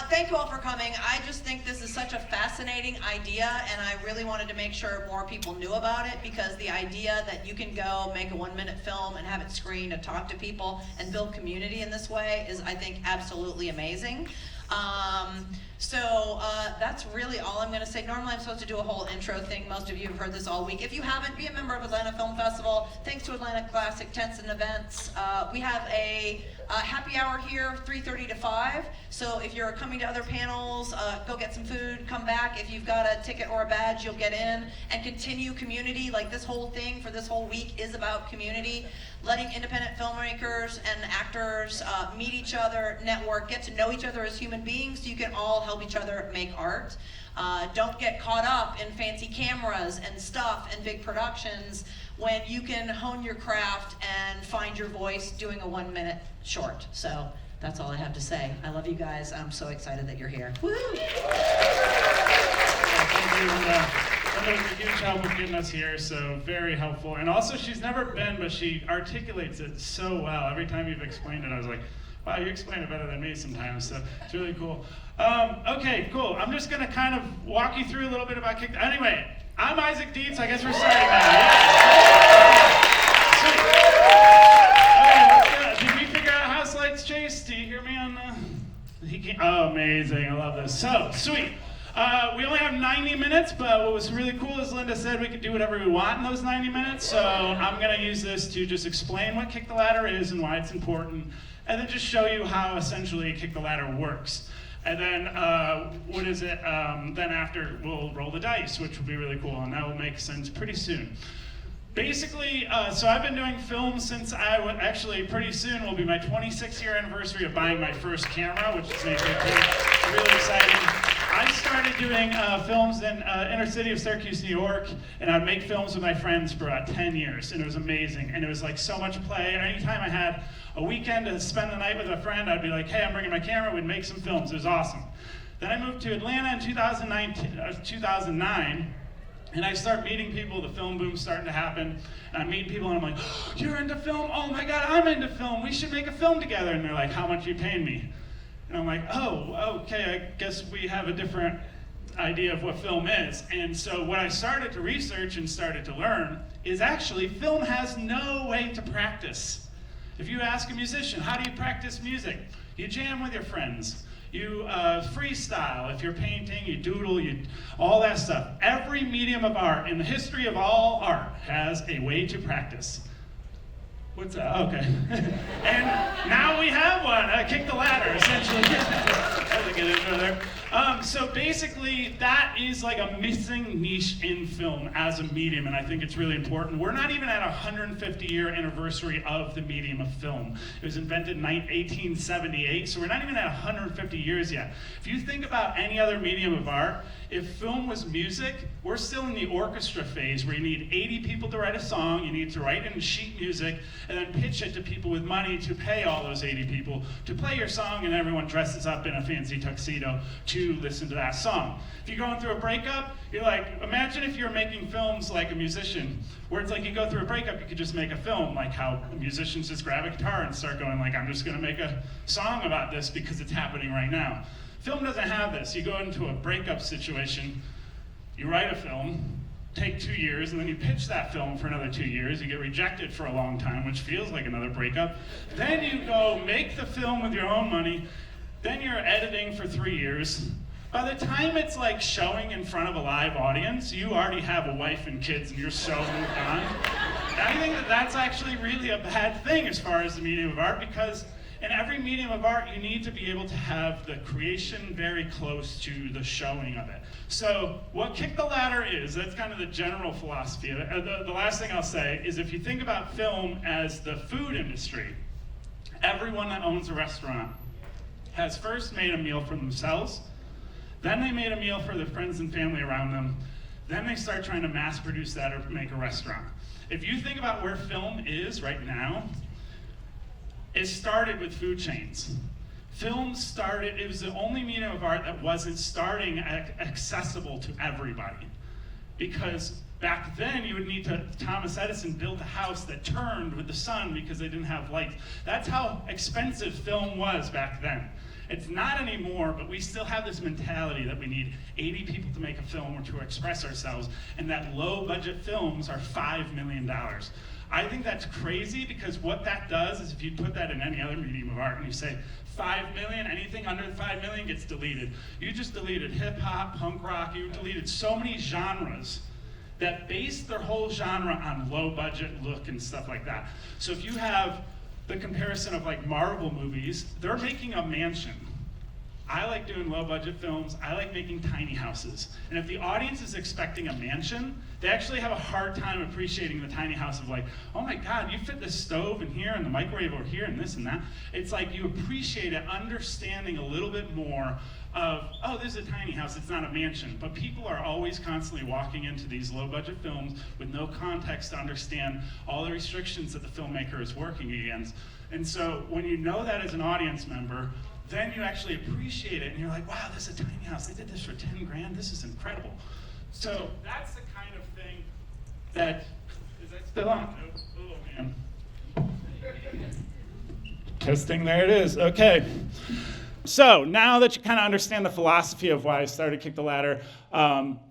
Thank you all for coming. I just think this is such a fascinating idea, and I really wanted to make sure more people knew about it, because the idea that you can go make a 1-minute film and have it screened and talk to people and build community in this way is, I think, absolutely amazing. That's really all I'm going to say. Normally I'm supposed to do a whole intro thing. Most of you have heard this all week. If you haven't, be a member of Atlanta Film Festival. Thanks to Atlanta Classic Tents and Events. We have a happy hour here, 3:30 to 5. So if you're coming to other panels, go get some food, come back. If you've got a ticket or a badge, you'll get in and continue community. Like, this whole thing for this whole week is about community. Letting independent filmmakers and actors meet each other, network, get to know each other as human beings, so you can all help each other make art. Don't get caught up in fancy cameras and stuff and big productions when you can hone your craft and find your voice doing a 1-minute short. So that's all I have to say. I love you guys. I'm so excited that you're here. Woo! Thank you, Linda. Linda was a huge help with getting us here, so very helpful. And also, she's never been, but she articulates it so well. Every time you've explained it, I was like, wow, you explain it better than me sometimes, so it's really cool. Okay, cool. I'm just going to kind of walk you through a little bit about Kick. Anyway, I'm Isaac Dietz. I guess we're starting now. Yeah. Okay, did we figure out house lights, Chase? Do you hear me on the... Oh, amazing. I love this. So, sweet. We only have 90 minutes, but what was really cool is Linda said we could do whatever we want in those 90 minutes, so I'm going to use this to just explain what Kick the Ladder is and why it's important, and then just show you how essentially Kick the Ladder works. And then, then after we'll roll the dice, which will be really cool, and that will make sense pretty soon. Basically, so I've been doing film since actually pretty soon will be my 26th-year anniversary of buying my first camera, which is really exciting. I started doing films in inner city of Syracuse, New York, and I'd make films with my friends for about 10 years, and it was amazing. And it was like so much play, and anytime I had a weekend to spend the night with a friend, I'd be like, hey, I'm bringing my camera, we'd make some films. It was awesome. Then I moved to Atlanta in 2009, and I start meeting people, the film boom's starting to happen, and I'm meeting people and I'm like, oh, you're into film? Oh my God, I'm into film. We should make a film together. And they're like, how much are you paying me? And I'm like, oh, okay, I guess we have a different idea of what film is. And so what I started to research and started to learn is actually film has no way to practice. If you ask a musician, how do you practice music? You jam with your friends. You freestyle. If you're painting, you doodle, all that stuff. Every medium of art in the history of all art has a way to practice. What's that? Okay. And now we have one. Kick the Ladder, essentially. That's a good intro there. So basically, that is like a missing niche in film as a medium, and I think it's really important. We're not even at a 150-year anniversary of the medium of film. It was invented in 1878, so we're not even at 150 years yet. If you think about any other medium of art, if film was music, we're still in the orchestra phase where you need 80 people to write a song, you need to write it in sheet music, and then pitch it to people with money to pay all those 80 people to play your song, and everyone dresses up in a fancy tuxedo to listen to that song. If you're going through a breakup, you're like, imagine if you're making films like a musician, where it's like you go through a breakup, you could just make a film, like how musicians just grab a guitar and start going like, I'm just gonna make a song about this because it's happening right now. Film doesn't have this. You go into a breakup situation, you write a film, take 2 years, and then you pitch that film for another 2 years. You get rejected for a long time, which feels like another breakup. Then you go make the film with your own money. Then you're editing for 3 years. By the time it's like showing in front of a live audience, you already have a wife and kids and you're so moved on. And I think that that's actually really a bad thing as far as the medium of art, because in every medium of art, you need to be able to have the creation very close to the showing of it. So what Kick the Ladder is, that's kind of the general philosophy of it. The last thing I'll say is if you think about film as the food industry, everyone that owns a restaurant has first made a meal for themselves, then they made a meal for their friends and family around them, then they start trying to mass produce that or make a restaurant. If you think about where film is right now, it started with food chains. Film started, it was the only medium of art that wasn't starting accessible to everybody. Because back then you would need to, Thomas Edison built a house that turned with the sun because they didn't have lights. That's how expensive film was back then. It's not anymore, but we still have this mentality that we need 80 people to make a film or to express ourselves, and that low budget films are $5 million. I think that's crazy, because what that does is if you put that in any other medium of art and you say 5 million, anything under 5 million gets deleted. You just deleted hip hop, punk rock, you deleted so many genres that base their whole genre on low budget look and stuff like that. So if you have the comparison of like Marvel movies, they're making a mansion. I like doing low budget films, I like making tiny houses. And if the audience is expecting a mansion, they actually have a hard time appreciating the tiny house of like, oh my God, you fit the stove in here and the microwave over here and this and that. It's like you appreciate it, understanding a little bit more of, oh, this is a tiny house, it's not a mansion. But people are always constantly walking into these low budget films with no context to understand all the restrictions that the filmmaker is working against. And so when you know that as an audience member, then you actually appreciate it and you're like, wow, this is a tiny house, they did this for 10 grand, this is incredible. So that's the kind of thing that, is that still on? Oh man. Testing, there it is, okay. So now that you kind of understand the philosophy of why I started Kick the Ladder,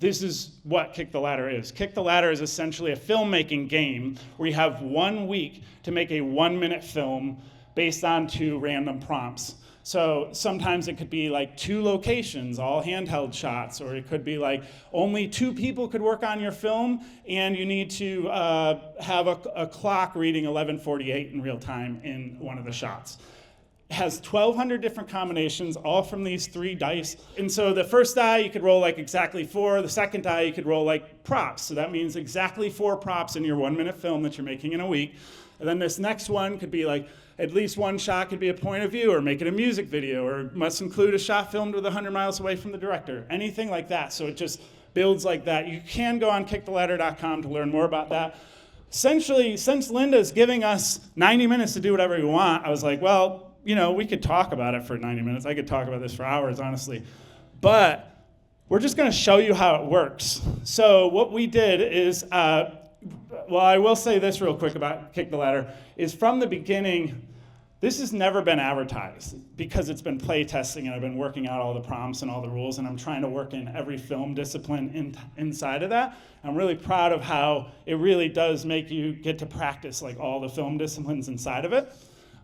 this is what Kick the Ladder is. Kick the Ladder is essentially a filmmaking game where you have 1 week to make a 1-minute film based on 2 random prompts. So sometimes it could be like 2 locations, all handheld shots, or it could be like only 2 people could work on your film and you need to have a clock reading 11:48 in real time in one of the shots. It has 1,200 different combinations, all from these 3 dice. And so the first die, you could roll like exactly 4. The second die, you could roll like props. So that means exactly 4 props in your 1-minute film that you're making in a week. And then this next one could be like, at least 1 shot could be a point of view, or make it a music video, or must include a shot filmed with 100 miles away from the director. Anything like that. So it just builds like that. You can go on kicktheladder.com to learn more about that. Essentially, since Linda's giving us 90 minutes to do whatever we want, I was like, well, you know, we could talk about it for 90 minutes. I could talk about this for hours, honestly. But we're just going to show you how it works. So what we did is, well, I will say this real quick about Kick the Ladder, is from the beginning, this has never been advertised because it's been play testing and I've been working out all the prompts and all the rules and I'm trying to work in every film discipline inside of that. I'm really proud of how it really does make you get to practice like all the film disciplines inside of it.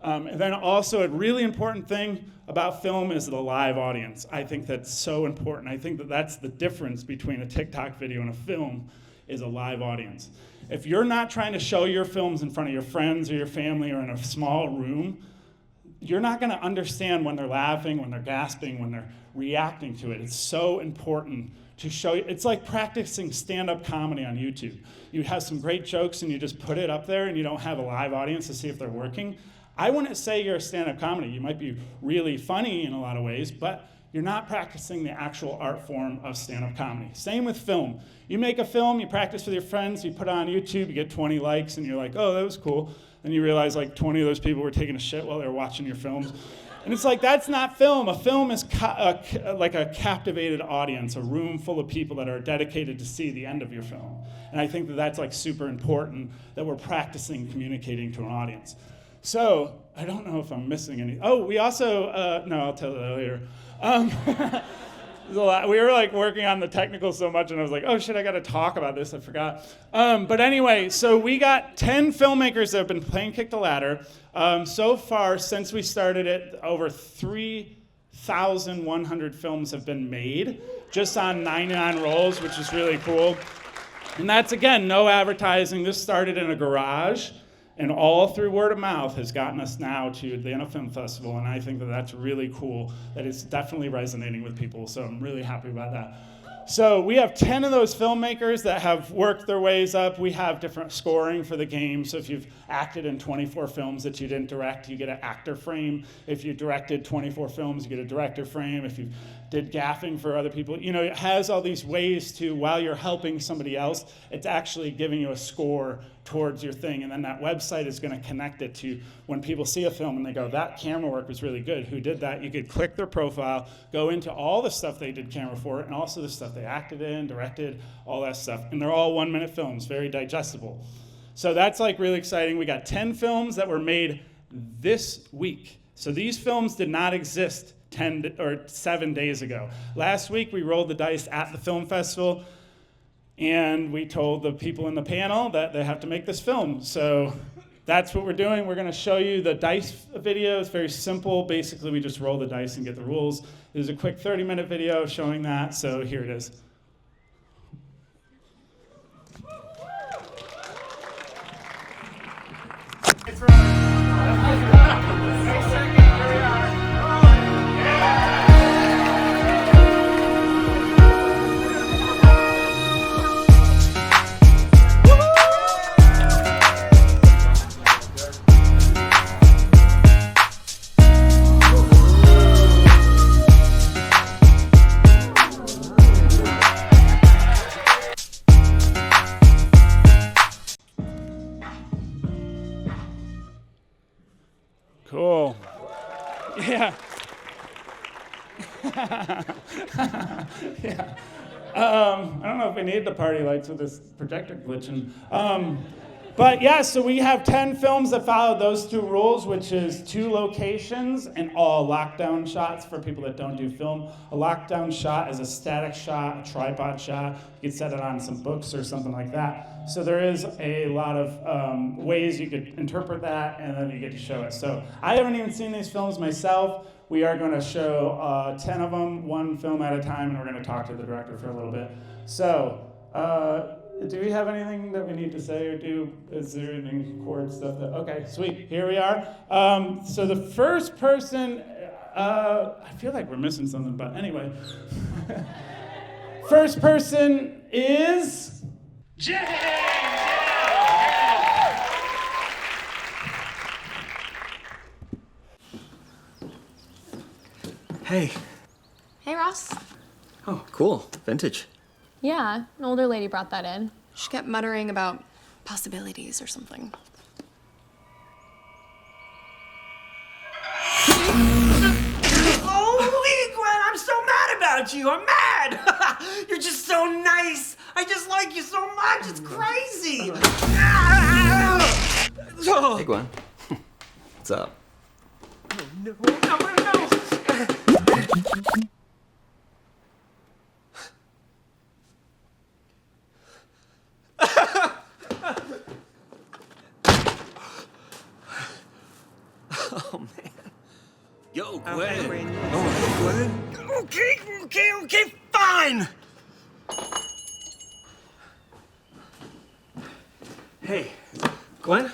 And then also a really important thing about film is the live audience. I think that's so important. I think that that's the difference between a TikTok video and a film is a live audience. If you're not trying to show your films in front of your friends or your family or in a small room, you're not going to understand when they're laughing, when they're gasping, when they're reacting to it. It's so important to show you. It's like practicing stand-up comedy on YouTube. You have some great jokes and you just put it up there and you don't have a live audience to see if they're working. I wouldn't say you're a stand-up comedy. You might be really funny in a lot of ways, but you're not practicing the actual art form of stand-up comedy. Same with film. You make a film, you practice with your friends, you put it on YouTube, you get 20 likes, and you're like, oh, that was cool. Then you realize like 20 of those people were taking a shit while they were watching your films. And it's like, that's not film. A film is like a captivated audience, a room full of people that are dedicated to see the end of your film. And I think that that's like super important that we're practicing communicating to an audience. So, I don't know if I'm missing any. Oh, we also, no, I'll tell you that later. There's a lot. We were like working on the technical so much, and I was like, oh shit, I gotta talk about this, I forgot. But anyway, so we got 10 filmmakers that have been playing Kick the Ladder. So far, since we started it, over 3,100 films have been made, just on 99 rolls, which is really cool. And that's, again, no advertising. This started in a garage. And all through word of mouth has gotten us now to the Atlanta Film Festival, and I think that that's really cool, that it's definitely resonating with people, so I'm really happy about that. So we have 10 of those filmmakers that have worked their ways up. We have different scoring for the game, so if you've acted in 24 films that you didn't direct, you get an actor frame. If you directed 24 films, you get a director frame. If you did gaffing for other people, you know, it has all these ways to, while you're helping somebody else, it's actually giving you a score towards your thing, and then that website is going to connect it to when people see a film and they go, that camera work was really good, who did that? You could click their profile, go into all the stuff they did camera for, and also the stuff they acted in, directed, all that stuff, and they're all 1-minute films, very digestible. So that's like really exciting. We got 10 films that were made this week. So these films did not exist 7 days ago. Last week, we rolled the dice at the film festival, and we told the people in the panel that they have to make this film. So that's what we're doing. We're going to show you the dice video. It's very simple. Basically, we just roll the dice and get the rules. There's a quick 30-minute video showing that, so here it is. Cool. Yeah. Yeah. I don't know if we need the party lights with this projector glitching. But yeah, so we have 10 films that follow those 2 rules, which is 2 locations and all lockdown shots for people that don't do film. A lockdown shot is a static shot, a tripod shot. You could set it on some books or something like that. So there is a lot of ways you could interpret that, and then you get to show it. So I haven't even seen these films myself. We are going to show 10 of them, 1 film at a time, and we're going to talk to the director for a little bit. So, do we have anything that we need to say or do? Is there any chord stuff that, okay, sweet, here we are. So the first person, I feel like we're missing something, but anyway. First person is James! Hey. Hey, Ross. Oh, cool. Vintage. Yeah, an older lady brought that in. She kept muttering about possibilities or something. Holy Gwen, I'm so mad about you. I'm mad. You're just so nice. I just like you so much. It's crazy. Hey, Gwen. What's up? Oh, no. Oh, man. Yo, Gwen. Oh, Gwen. Okay, fine. Hey, Gwen?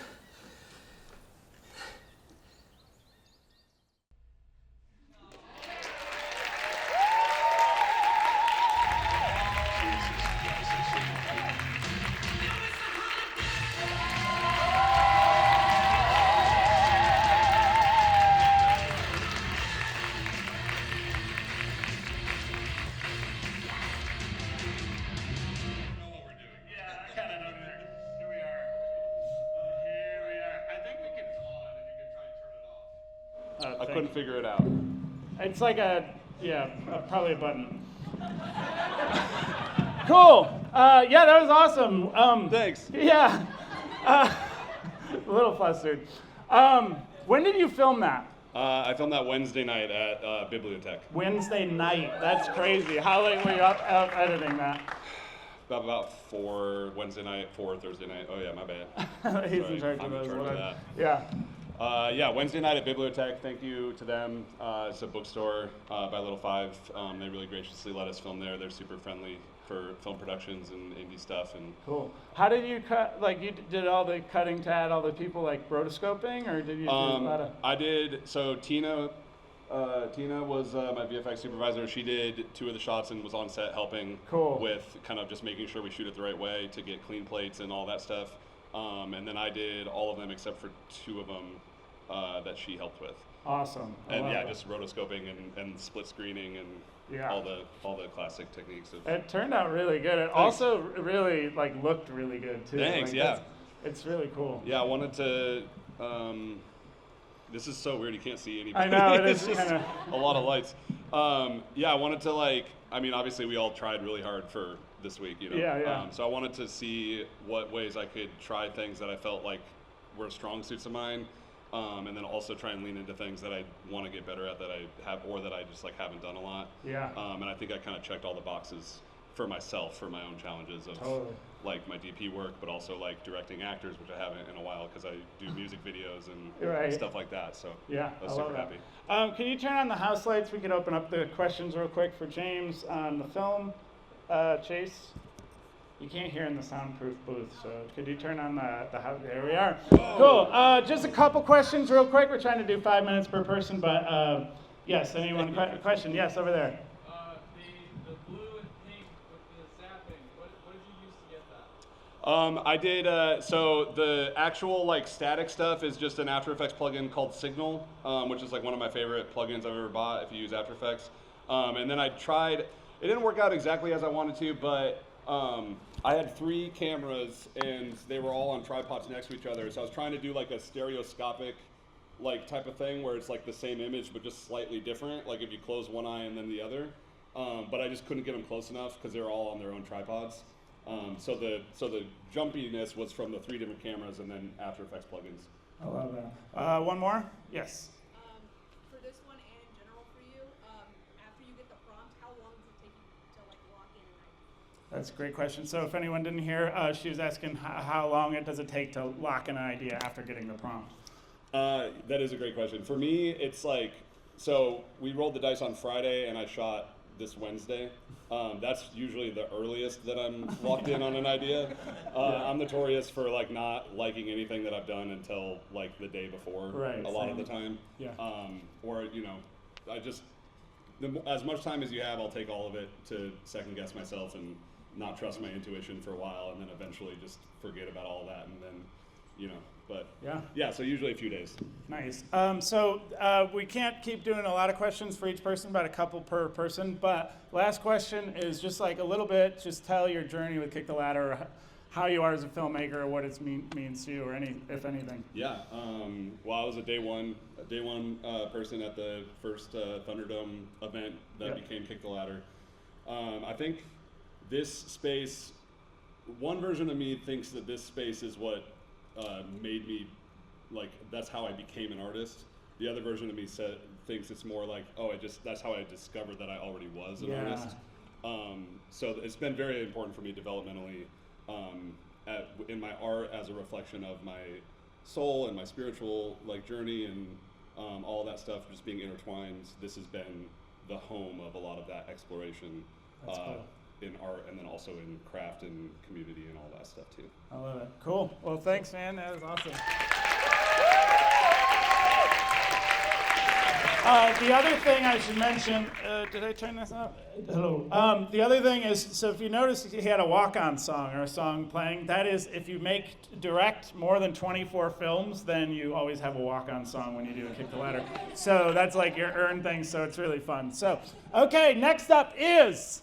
I couldn't figure it out. It's like probably a button. Cool. Yeah, that was awesome. Thanks. Yeah. A little flustered. When did you film that? I filmed that Wednesday night at Bibliotech. Wednesday night. That's crazy. How late were you up editing that? About 4 Wednesday night, 4 Thursday night. Oh yeah, my bad. He's Sorry, in charge of I'm in those. charge of that. Yeah. Yeah, Wednesday night at Bibliotech. Thank you to them. It's a bookstore by Little Five. They really graciously let us film there. They're super friendly for film productions and indie stuff. And Cool. How did you cut? Like, you did all the cutting to add all the people like rotoscoping, or did you do a lot of? I did. So Tina was my VFX supervisor. She did 2 of the shots and was on set helping with kind of just making sure we shoot it the right way to get clean plates and all that stuff. And then I did all of them except for 2 of them that she helped with. Awesome. And yeah, just rotoscoping and split screening and all the classic techniques. It turned out really good. It also really looked really good too. Thanks. It's really cool. Yeah, I wanted to. This is so weird. You can't see anybody. I know it is just kind a lot of lights. Yeah, I wanted to I mean, obviously we all tried really hard for this week, you know. Yeah. So I wanted to see what ways I could try things that I felt like were strong suits of mine, And then also try and lean into things that I want to get better at that I have, or that I just like haven't done a lot. Yeah. And I think I kind of checked all the boxes for myself, for my own challenges of like my DP work, but also like directing actors, which I haven't in a while because I do music videos and stuff like that. So yeah, I was super happy. Can you turn on the house lights? We could open up the questions real quick for James on the film. Chase, you can't hear in the soundproof booth, so could you turn on the house? There we are. Cool. Just a couple questions real quick. We're trying to do 5 minutes per person, but yes, anyone question? Yes, over there. The blue and pink with the zapping, what did you use to get that? I did, so the actual like static stuff is just an After Effects plugin called Signal, which is like one of my favorite plugins I've ever bought if you use After Effects. And then I tried, it didn't work out exactly as I wanted to, but I had 3 cameras and they were all on tripods next to each other. So I was trying to do like a stereoscopic like type of thing where it's like the same image but just slightly different, like if you close one eye and then the other. But I just couldn't get them close enough because they were all on their own tripods. So the jumpiness was from the 3 different cameras and then After Effects plugins. I love that. One more? Yes. For this one and in general for you, after you get the prompt, how long does it take you to like lock in an idea? That's a great question. So if anyone didn't hear, she was asking how long does it take to lock in an idea after getting the prompt? That is a great question. For me, it's like, so we rolled the dice on Friday and I shot this Wednesday. That's usually the earliest that I'm locked in on an idea. I'm notorious for like not liking anything that I've done until like the day before, Right, a lot of same. the time. Yeah. Or, you know, I just, as much time as you have, I'll take all of it to second guess myself and not trust my intuition for a while and then eventually just forget about all that and then, you know, but yeah, so usually a few days. Nice. So we can't keep doing a lot of questions for each person, about a couple per person. But last question is just like a little bit, just tell your journey with Kick the Ladder, how you are as a filmmaker, what it means to you, or if anything. Yeah. Well, I was a day one person at the first Thunderdome event that became Kick the Ladder. I think this space, one version of me thinks that this space is what made me, like, that's how I became an artist. The other version of me thinks it's more like, that's how I discovered that I already was an artist. So it's been very important for me developmentally in my art as a reflection of my soul and my spiritual like journey and all that stuff just being intertwined. This has been the home of a lot of that exploration. That's cool. In art and then also in craft and community and all that stuff too. I love it. Cool. Well, thanks, man. That was awesome. The other thing I should mention, did I turn this up? Hello. The other thing is, so if you notice he had a walk-on song or a song playing, that is, if you direct more than 24 films, then you always have a walk-on song when you do a Kick the Ladder. So that's like your earn thing, so it's really fun. So, okay, next up is...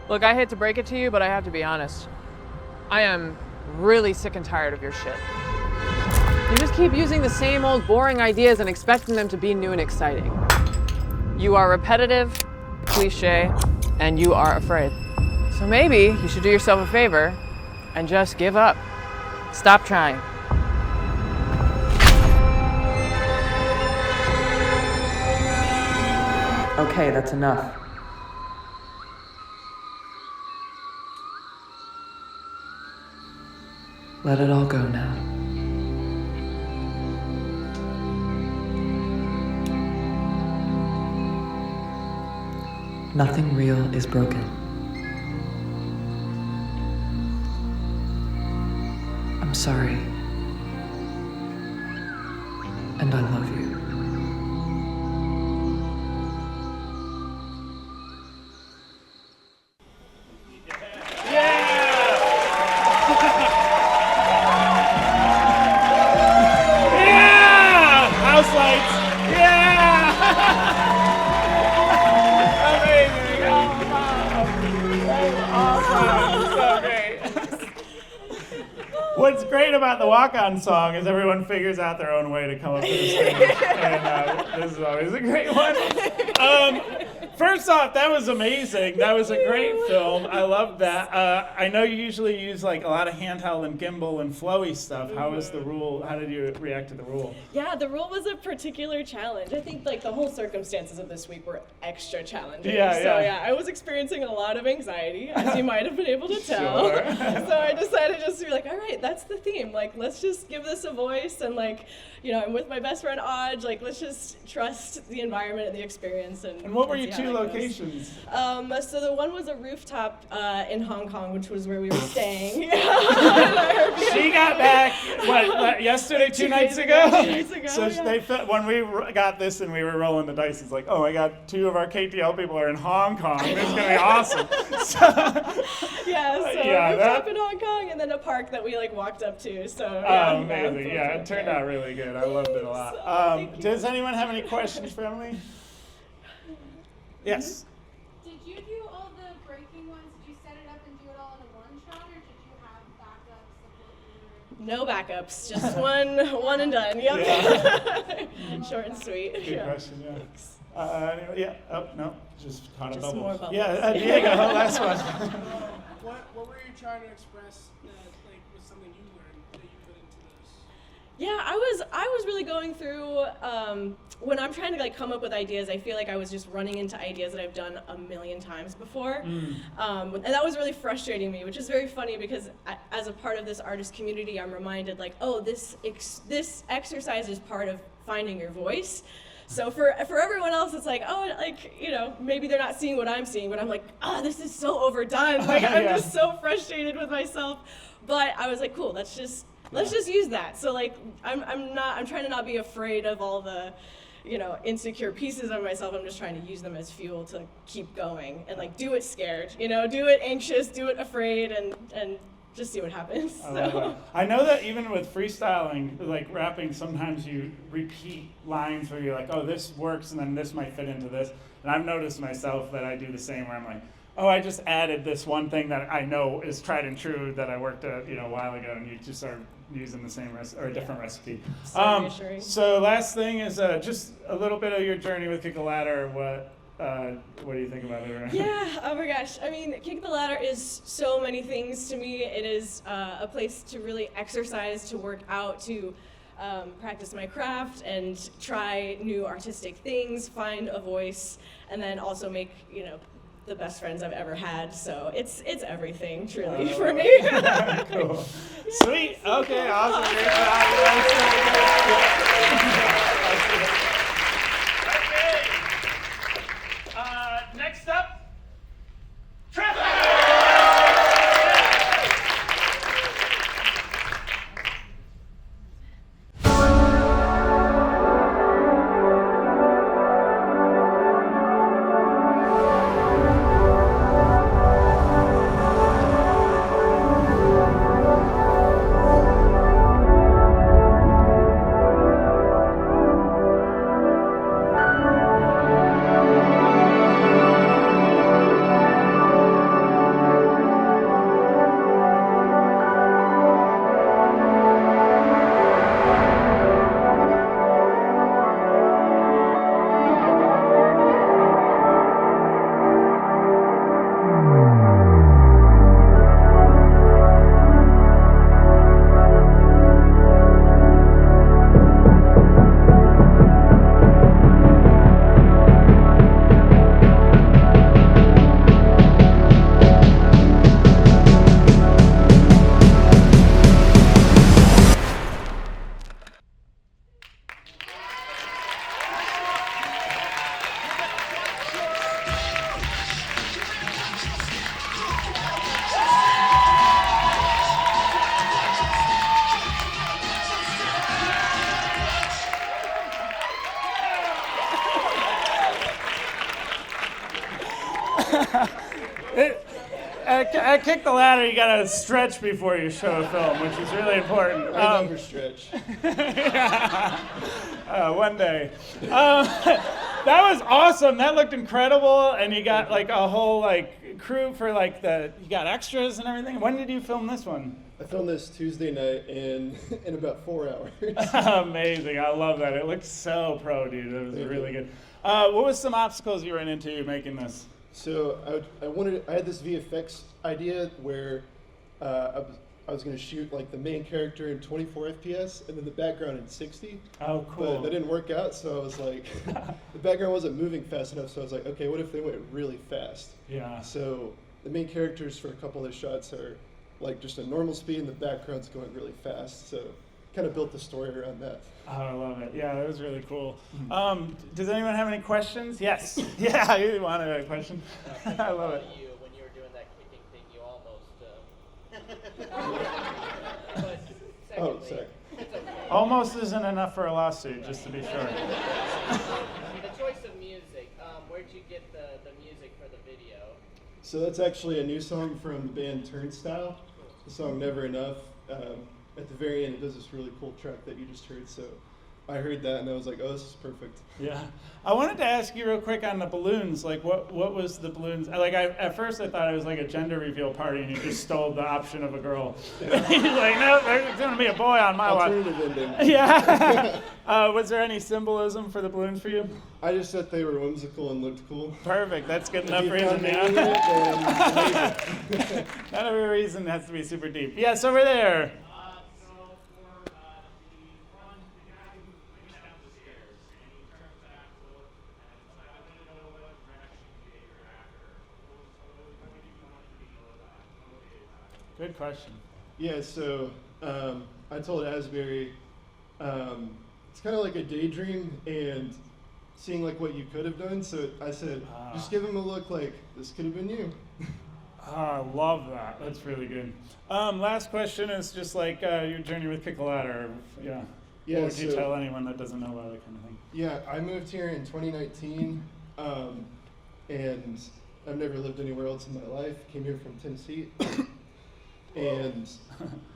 Look, I hate to break it to you, but I have to be honest. I am really sick and tired of your shit. You just keep using the same old boring ideas and expecting them to be new and exciting. You are repetitive, cliche, and you are afraid. So maybe you should do yourself a favor and just give up. Stop trying. Okay, that's enough. Let it all go now. Nothing real is broken. I'm sorry. And I love you. House lights! Yeah! Amazing! Oh, wow! That's awesome! So great! what's great about the walk-on song is everyone figures out their own way to come up to the stage, and this is always a great one. First off, that was amazing. That was a great film. I loved that. I know you usually use like a lot of handheld and gimbal and flowy stuff. How was the rule? How did you react to the rule? Yeah, the rule was a particular challenge. I think like the whole circumstances of this week were extra challenging. So yeah, I was experiencing a lot of anxiety, as you might have been able to tell. Sure. So I decided just to be like, all right, that's the theme. Like, let's just give this a voice, and like, you know, I'm with my best friend Aj. Like, let's just trust the environment and the experience. And what were see your how two that goes. locations? So the one was a rooftop in Hong Kong, which was where we were staying. She got back yesterday, two nights ago. 2 nights ago, So yeah. they when we got this and we were rolling the dice, it's like, oh my God, 2 of our KTL people are in Hong Kong. This is gonna be awesome. Yeah, so Yeah, rooftop in Hong Kong, and then a park that we like walked up to. So Oh, amazing! Yeah, it turned out really good. I loved it a lot. thank you. Does anyone have any questions for Emily? Yes. Did you do all the breaking ones? Did you set it up and do it all in a one shot, or did you have backups of what you were? No backups, just one and done. Yep. Yeah. Short and sweet. Good Yeah. question. Yeah. Anyway, yeah. Oh no, just caught a Just bubble. more bubbles. Yeah, Diego, last one. What were you trying to express that like was something you learned that you put into this? Yeah, I was really going through when I'm trying to like come up with ideas. I feel like I was just running into ideas that I've done a million times before, and that was really frustrating me. Which is very funny because as a part of this artist community, I'm reminded like, oh, this exercise is part of finding your voice. So for everyone else, it's like, oh, like, you know, maybe they're not seeing what I'm seeing, but I'm like, oh, this is so overdone. Like, I'm Yeah. just so frustrated with myself. But I was like, cool, let's just use that. So like, I'm trying to not be afraid of all the, you know, insecure pieces of myself. I'm just trying to use them as fuel to keep going and like do it scared, you know, do it anxious, do it afraid, and just see what happens. I love that. I know that even with freestyling, like rapping, sometimes you repeat lines where you're like, oh, this works, and then this might fit into this. And I've noticed myself that I do the same, where I'm like, oh, I just added this one thing that I know is tried and true that I worked at, you know, a while ago, and you just are using the same or a different recipe. So reassuring. So last thing is just a little bit of your journey with Kick the Ladder. What do you think about it? Yeah, oh my gosh. I mean, Kick the Ladder is so many things to me. It is a place to really exercise, to work out, to practice my craft and try new artistic things, find a voice, and then also make, you know, the best friends I've ever had. So it's everything, truly, for me. Cool. Sweet. Okay, awesome. Great job. Next up, Trevor. At Kick the Ladder, you gotta stretch before you show a film, which is really important. I never stretch. One day. That was awesome. That looked incredible, and you got like a whole like crew for like you got extras and everything. When did you film this one? I filmed this Tuesday night in about 4 hours. Amazing. I love that. It looks so pro, dude. It was really good. What was some obstacles you ran into making this? So I had this VFX idea where I was going to shoot like the main character in 24 FPS and then the background in 60. Oh, cool. But that didn't work out, so I was like, the background wasn't moving fast enough, so I was like, okay, what if they went really fast? Yeah. So the main characters for a couple of the shots are like just a normal speed and the background's going really fast, so kind of built the story around that. Oh, I love it. Yeah, that was really cool. Does anyone have any questions? Yes. Yeah, you wanted a question? I love it. When you were doing that kicking thing, you almost. Oh, sorry. Almost isn't enough for a lawsuit, just to be sure. The choice of music. Where'd you get the music for the video? So that's actually a new song from the band Turnstile. The song Never Enough. At the very end, it does this really cool track that you just heard. So I heard that and I was like, oh, this is perfect. Yeah. I wanted to ask you real quick on the balloons. Like, what was the balloons? At first I thought it was like a gender reveal party and you just stole the option of a girl. Yeah. He's like, no, there's going to be a boy on my watch. Alternative ending. Yeah. Was there any symbolism for the balloons for you? I just thought they were whimsical and looked cool. Perfect. That's good enough If you reason. found meaning in it, then Not every reason has to be super deep. Yes, over there. Good question. Yeah, so I told Asbury, it's kind of like a daydream and seeing like what you could have done. So I said, just give him a look like this could have been you. I love that. That's really good. Last question is just like your journey with Kick a Ladder. Yeah. Yeah, What would you so- tell anyone that doesn't know about that kind of thing? Yeah, I moved here in 2019, and I've never lived anywhere else in my life. Came here from Tennessee. And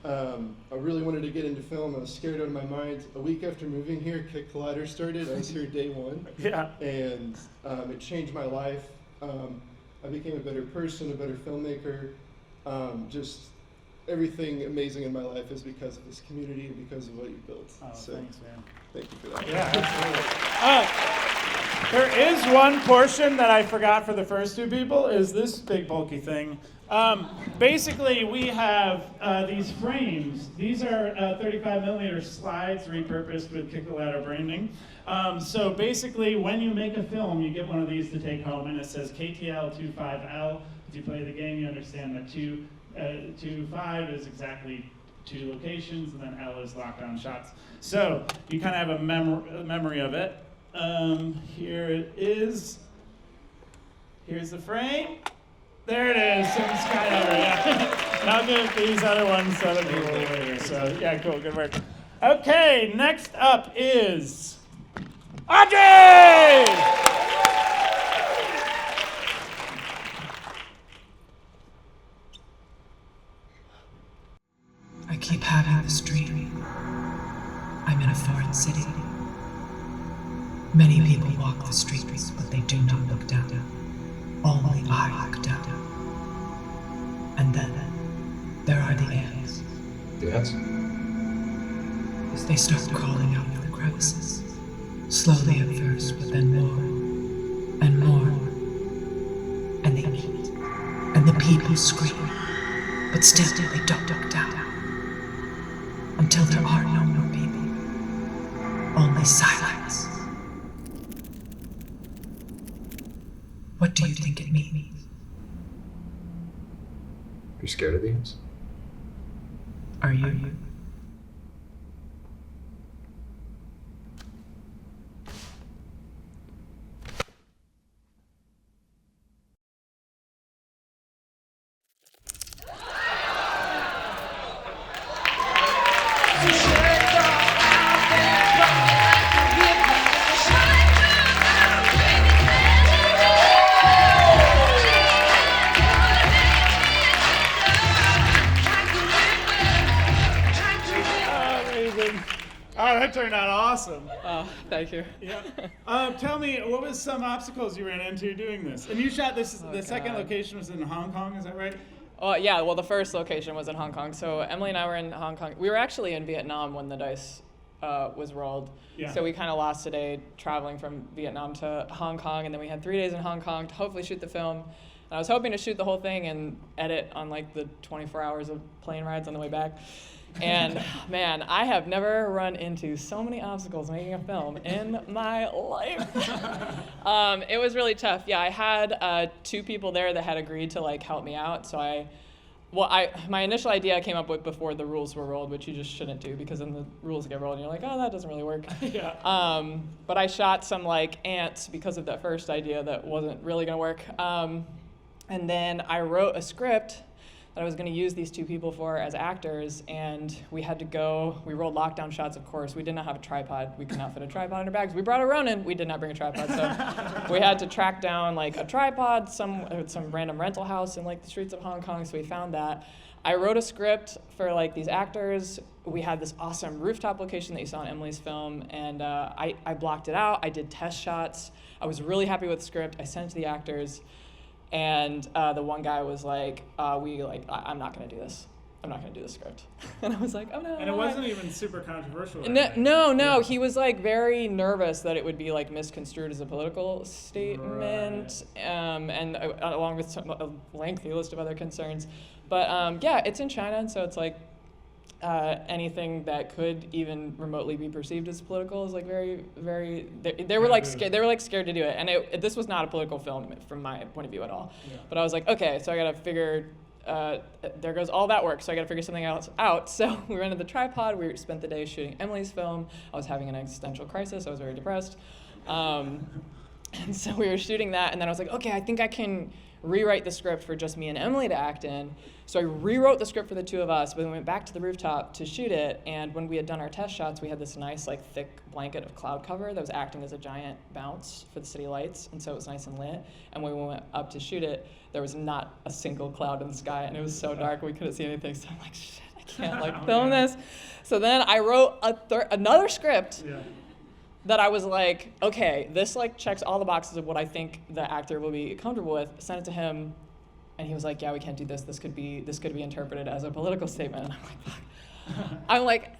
I really wanted to get into film. I was scared out of my mind. A week after moving here, Kick Collider started. I was here day one. Yeah. And it changed my life. I became a better person, a better filmmaker. Just everything amazing in my life is because of this community and because of what you built. Oh, so thanks, man. thank you for that. Yeah, absolutely. There is one portion that I forgot for the first two people, is this big bulky thing. Basically, we have these frames. These are 35mm slides repurposed with Kick the Ladder branding. So basically, when you make a film, you get one of these to take home, and it says KTL25L. If you play the game, you understand that 25 is exactly 2 locations, and then L is lockdown shots. So you kind of have a memory of it. Here it is. Here's the frame. There it is. Some skydiver. Yeah. I'll get these other ones to other people later. So yeah, cool. Good work. Okay, next up is Audrey. I keep having this dream. I'm in a foreign city. Many people walk the streets, but they do not look down. Only I look down. And then there are the ants. The ants? They start crawling out of the crevices. Slowly at first, but then more and more. And they eat. And the people scream. But still they don't look down. Until there are no more people. Only silence. What do you think it means? You're scared of the ants? Are you? Oh, that turned out awesome. Oh, thank you. Yeah. Tell me, what was some obstacles you ran into doing this? And you shot this. The second location was in Hong Kong. Is that right? Well, yeah. Well, the first location was in Hong Kong. So Emily and I were in Hong Kong. We were actually in Vietnam when the dice was rolled. Yeah. So we kind of lost a day traveling from Vietnam to Hong Kong, and then we had 3 days in Hong Kong to hopefully shoot the film. And I was hoping to shoot the whole thing and edit on like the 24 hours of plane rides on the way back. And man, I have never run into so many obstacles making a film in my life. It was really tough. Yeah, I had 2 people there that had agreed to like help me out. So my initial idea I came up with before the rules were rolled, which you just shouldn't do because then the rules get rolled and you're like, oh, that doesn't really work. Yeah. But I shot some like ants because of that first idea that wasn't really gonna work. And then I wrote a script that I was going to use these 2 people for as actors, and we rolled lockdown shots, of course. We did not have a tripod. We could not fit a tripod in our bags. We brought a Ronin. We did not bring a tripod, so we had to track down like a tripod, some random rental house in like the streets of Hong Kong, so we found that. I wrote a script for like these actors. We had this awesome rooftop location that you saw in Emily's film, and I blocked it out. I did test shots. I was really happy with the script. I sent it to the actors. And the one guy was like, I'm not going to do this. I'm not going to do the script. And I was like, oh no. And it wasn't even super controversial. No. Yeah. He was like very nervous that it would be like misconstrued as a political statement, Right. And along with a lengthy list of other concerns. But yeah, it's in China, and so it's like anything that could even remotely be perceived as political is like very, very. They were like scared. They were like scared to do it, and this was not a political film from my point of view at all. Yeah. But I was like, okay, so I gotta figure. There goes all that work, so I gotta figure something else out. So we rented the tripod. We spent the day shooting Emily's film. I was having an existential crisis. I was very depressed, and so we were shooting that, and then I was like, okay, I think I can rewrite the script for just me and Emily to act in. So I rewrote the script for the 2 of us, but we went back to the rooftop to shoot it, and when we had done our test shots, we had this nice like thick blanket of cloud cover that was acting as a giant bounce for the city lights, and so it was nice and lit. And when we went up to shoot it, there was not a single cloud in the sky, and it was so dark we couldn't see anything, so I'm like, shit, I can't like film this. So then I wrote another script. Yeah. That I was like, okay, this like checks all the boxes of what I think the actor will be comfortable with. Sent it to him, and he was like, yeah, we can't do this. This could be interpreted as a political statement. And I'm like, fuck. I'm like,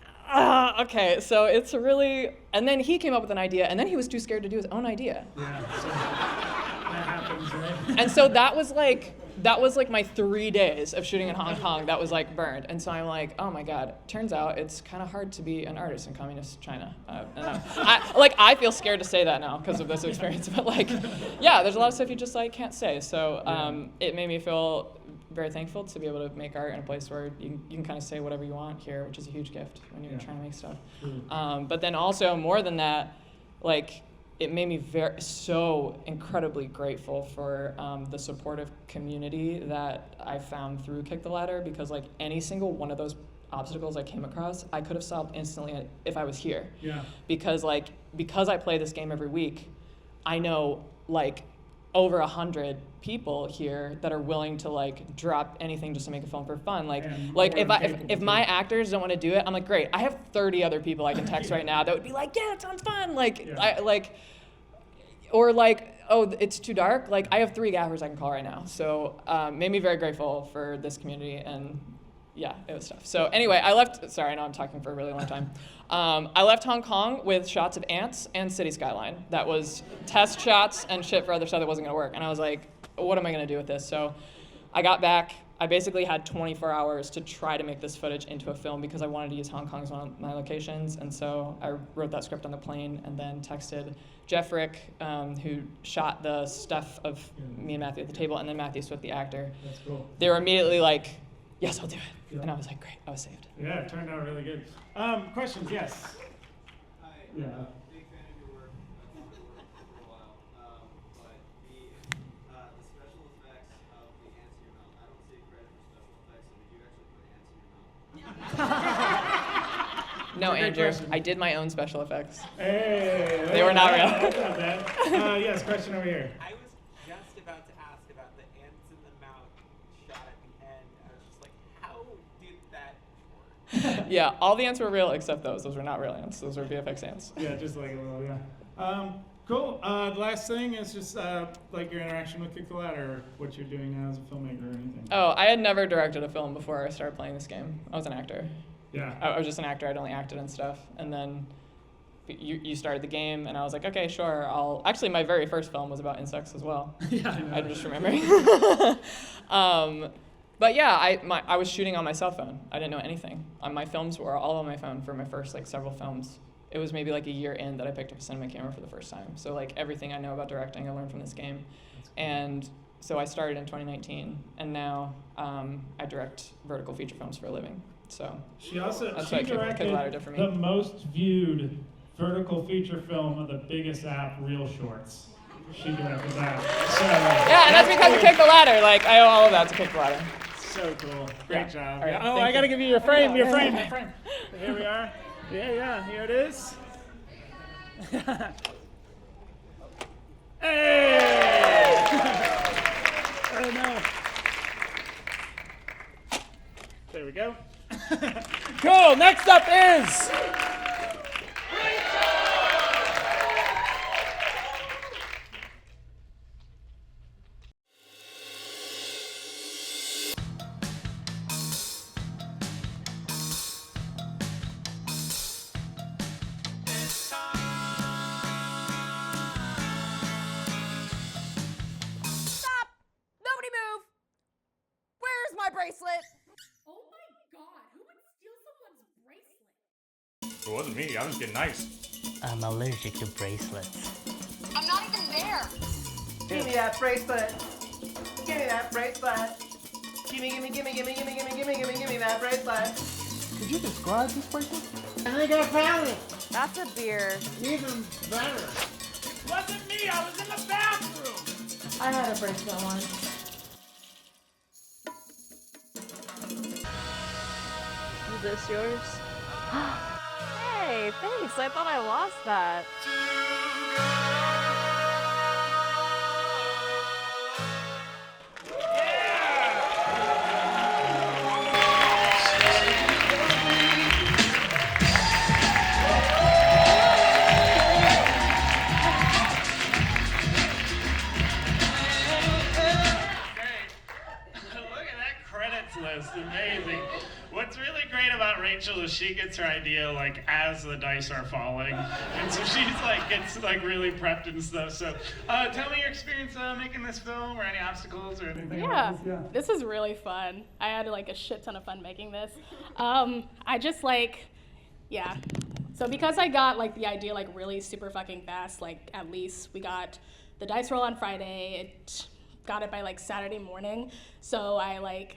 okay. So it's really, and then he came up with an idea, and then he was too scared to do his own idea. Yeah. So that happens, right? And so that was like my 3 days of shooting in Hong Kong that was like burned. And so I'm like, oh my God, turns out it's kind of hard to be an artist in communist China. And I feel scared to say that now because of this experience, but like, yeah, there's a lot of stuff you just like can't say. So it made me feel very thankful to be able to make art in a place where you can kind of say whatever you want here, which is a huge gift when you're trying to make stuff. But then also more than that, like, it made me so incredibly grateful for the supportive community that I found through Kick the Ladder, because like any single one of those obstacles I came across, I could have solved instantly if I was here. Yeah. Because I play this game every week, I know like over 100 people here that are willing to like drop anything just to make a film for fun. Like if my actors don't want to do it, I'm like, great, I have 30 other people I can text right now that would be like, yeah, that sounds fun. Or like, oh, it's too dark. Like I have 3 gaffers I can call right now. So made me very grateful for this community, and yeah, it was tough. So anyway, I left. Sorry, I know I'm talking for a really long time. I left Hong Kong with shots of ants and city skyline. That was test shots and shit for other stuff that wasn't gonna work. And I was like, what am I gonna do with this? So I got back. I basically had 24 hours to try to make this footage into a film because I wanted to use Hong Kong as one of my locations. And so I wrote that script on the plane and then texted Jeff Rick, who shot the stuff of me and Matthew at the table, and then Matthew Swift, the actor. That's cool. They were immediately like, yes, I'll do it. And I was like, great, I was saved. Yeah, it turned out really good. Questions? Yes. Hi. Yeah. Big fan of your work. I've followed your work for a while. But the special effects of the ants in your mouth, I don't see credit for special effects. So did you actually put ants in your mouth? No, Great Andrew, question. I did my own special effects. Hey. They were not real. That's not bad. Yes, question over here. I was just about to ask about the ants in the mouth shot at the end. I was just like, how did that work? Yeah, all the ants were real except those. Those were not real ants. Those were VFX ants. Yeah, just like a little, yeah. Cool. The last thing is just like your interaction with Kick the Ladder, or what you're doing now as a filmmaker or anything. Oh, I had never directed a film before I started playing this game. I was an actor. Yeah. I was just an actor. I'd only acted and stuff. And then you started the game, and I was like, okay, sure. Actually, my very first film was about insects as well. Yeah, I know. I'm just remembering. But yeah, I was shooting on my cell phone. I didn't know anything. My films were all on my phone for my first like several films. It was maybe like a year in that I picked up a cinema camera for the first time. So like everything I know about directing, I learned from this game. And so I started in 2019, and now I direct vertical feature films for a living. So She also that's she what Kick the Ladder directed did for me. the most viewed vertical feature film of the biggest app, Real Shorts. She directed that. So, Yeah, and that's because of Kick the Ladder. Like I owe all of that to Kick the Ladder. So cool. Great job. All right, Oh, thank I gotta you. give you your frame, your frame. Here we are. Yeah, here it is. Hey! Oh no. There we go. Cool. Next up is. Stop! Nobody move! Where's my bracelet? Oh my god, who would steal someone's bracelet? It wasn't me. I was getting nice. I'm allergic to bracelets. I'm not even there! Give me that bracelet. Give me that bracelet. Gimme that bracelet. Could you describe this bracelet? I think I found it. That's a beer. Even better. Wasn't me, I was in the bathroom. I had a bracelet once. Is this yours? Hey, thanks. I thought I lost that. Look at that credits list, amazing. What's really great about Rachel is she gets her idea like as the dice are falling, and so she's like gets like really prepped and stuff. So, tell me your experience making this film, or any obstacles or anything. Yeah, Like this. this is really fun. I had like a shit ton of fun making this. I just like, yeah. So because I got like the idea like really super fucking fast, like at least we got the dice roll on Friday. Got it by like Saturday morning. So I like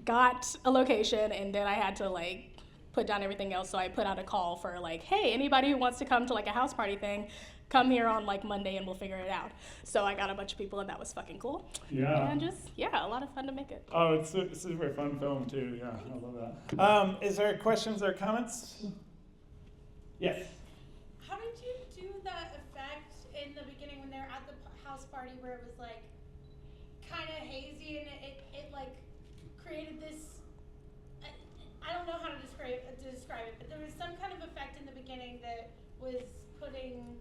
got a location, and then I had to like put down everything else. So I put out a call for like, hey, anybody who wants to come to like a house party thing, come here on like Monday and we'll figure it out. So I got a bunch of people, and that was fucking cool. Yeah. And just, yeah, a lot of fun to make it. Oh, it's a super fun film too. Yeah, I love that. Is there questions or comments? Yes. How did you do that effect in the beginning when they were at the house party where it was like kind of hazy and it like created this, I don't know how to describe it, but there was some kind of effect in the beginning that was putting,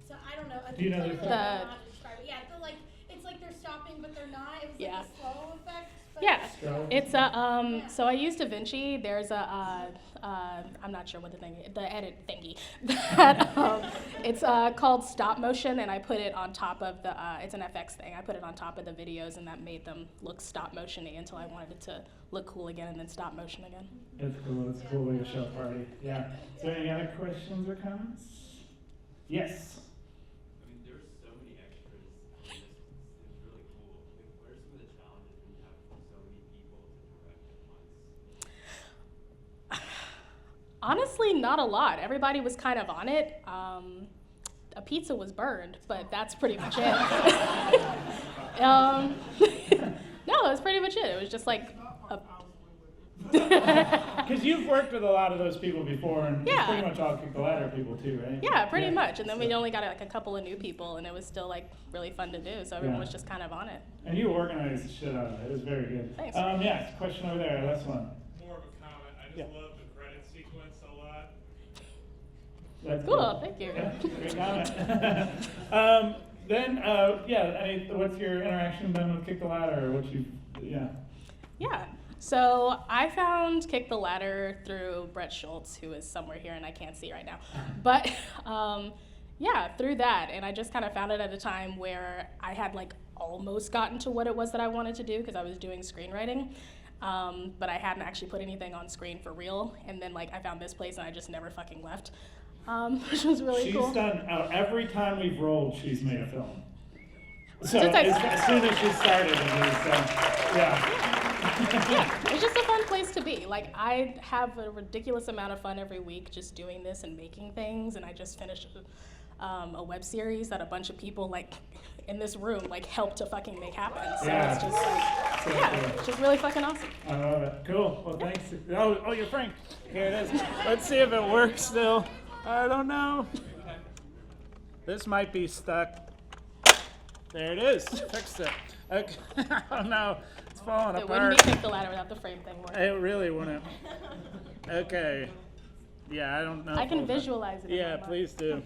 so I don't know. Do you know the clearly I don't effect? know how to describe it. Yeah, it's like they're stopping but they're not. It was Yeah. like a slow effect. But Yeah, it's a, so I used DaVinci. There's a, I'm not sure what the edit thingy. That, it's called stop motion, and I put it on top of the, it's an FX thing. I put it on top of the videos, and that made them look stop motion-y until I wanted it to look cool again and then stop motion again. It's cool. It's a cool way to show party. Yeah. Is there any other questions or comments? Yes. I mean, there's so many extras. I mean, it's really cool. Like, what are some of the challenges when you have so many people to direct at once? Honestly, not a lot. Everybody was kind of on it. A pizza was burned, but that's pretty much it. No, it was pretty much it. It was just like a... Because you've worked with a lot of those people before, and Yeah. it's pretty much all Kick the Ladder people too, right? Yeah, pretty much. And then we only got like a couple of new people, and it was still like really fun to do. So everyone Yeah. was just kind of on it. And you organized the shit out of it. It was very good. Thanks. Yeah, question over there. Last one. More of a comment. I just love the credit sequence a lot. That's Cool, thank you. Yeah, great comment. What's your interaction then with Kick the Ladder, or what you, yeah. Yeah. So I found Kick the Ladder through Brett Schultz, who is somewhere here and I can't see right now. But yeah, through that. And I just kind of found it at a time where I had like almost gotten to what it was that I wanted to do because I was doing screenwriting. But I hadn't actually put anything on screen for real. And then like I found this place and I just never fucking left, which was really cool. She's done, every time we've rolled, she's made a film. So Since I- as soon as she started, it was, yeah. Yeah, it's just a fun place to be. Like, I have a ridiculous amount of fun every week just doing this and making things, and I just finished a web series that a bunch of people, like, in this room, like, helped to fucking make happen. So Yeah. it's just, like, So yeah, cool. it's just really fucking awesome. I love it. Cool. Well, thanks. Oh, you're Frank. Here it is. Let's see if it works still. I don't know. This might be stuck. There it is. Fixed it. Okay. Oh no, it's falling It apart. wouldn't be Kick the Ladder without the frame thing working. It really wouldn't. Okay. Yeah, I don't know. I can visualize it in Yeah, my mind. please do.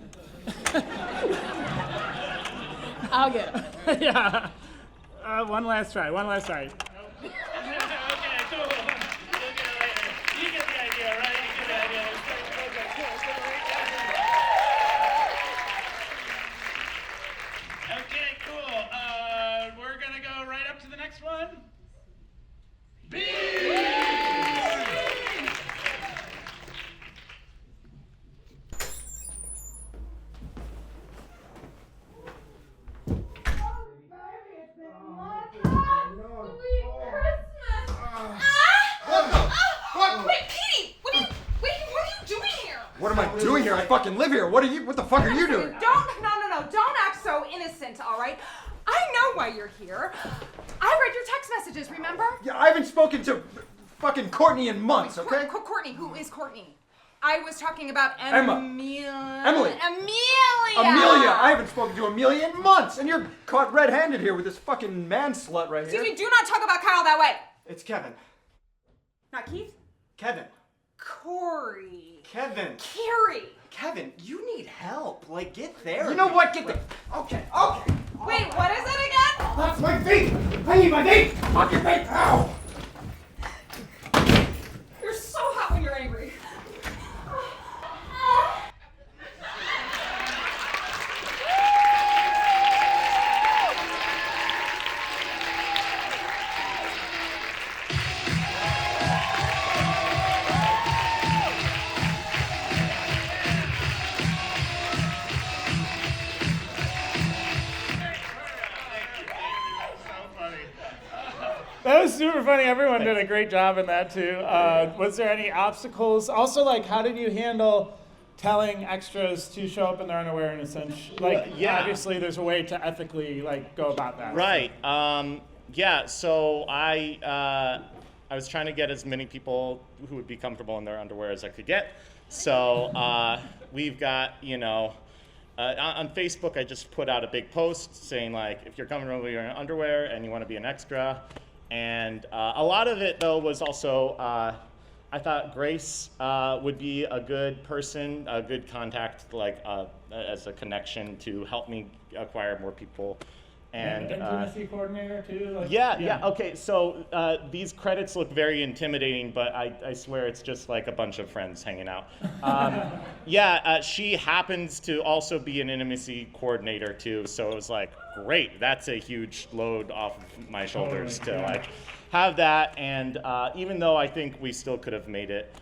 I'll get it. Yeah. One last try. Okay, cool. You'll get it later. You get the idea, right? You get the idea. Okay, cool. We're gonna go right up to the next one. Wait, Petey! What are you doing here? What am I doing here? I fucking live here. What the fuck are you doing? Don't act so innocent, all right? I know why you're here. I read your text messages, remember? Yeah, I haven't spoken to fucking Courtney in months, okay? Courtney, who is Courtney? I was talking about Emily. Amelia. Amelia! I haven't spoken to Amelia in months, and you're caught red-handed here with this fucking man slut right here. Excuse me, do not talk about Kyle that way. It's Kevin. Not Keith? Kevin. Corey. Kevin. Carrie. Kevin, you need help. Like, get there. You know what? Get there. Okay. Wait, what is it again? That's my feet! I need my feet! Fuck your feet! Ow! You're so hot when you're angry. That was super funny. Everyone did a great job in that too. Was there any obstacles? Also, like, how did you handle telling extras to show up in their underwear in a sense? Like, obviously, there's a way to ethically like go about that. Right. Yeah. So I was trying to get as many people who would be comfortable in their underwear as I could get. So we've got, on Facebook, I just put out a big post saying, like, if you're comfortable with your underwear and you want to be an extra. And a lot of it, though, was also, I thought Grace would be a good person, a good contact, like, as a connection to help me acquire more people. And intimacy coordinator too. Like, yeah. Okay, so these credits look very intimidating, but I swear it's just like a bunch of friends hanging out. She happens to also be an intimacy coordinator too, so it was like, great, that's a huge load off of my shoulders to like have that. And even though I think we still could have made it,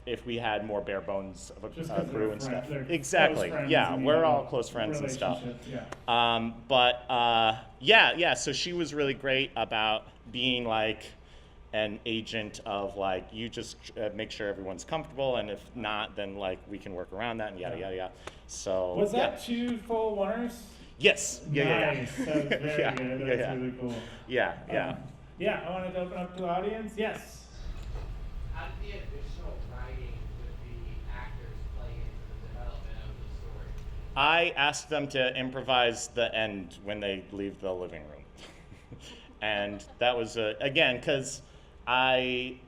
if we had more bare bones of a crew and stuff. Exactly. Yeah, we're all close friends and stuff. Yeah. So she was really great about being like an agent of like, you just make sure everyone's comfortable, and if not, then like we can work around that and yada yada yada. So was that 2 full oneers? Yes. Yeah. Nice. That was very good. That's really cool. Yeah. I wanted to open up to the audience. Yes. How did the additional writing with the actors play into the development of the story? I asked them to improvise the end when they leave the living room. And that was, again, because I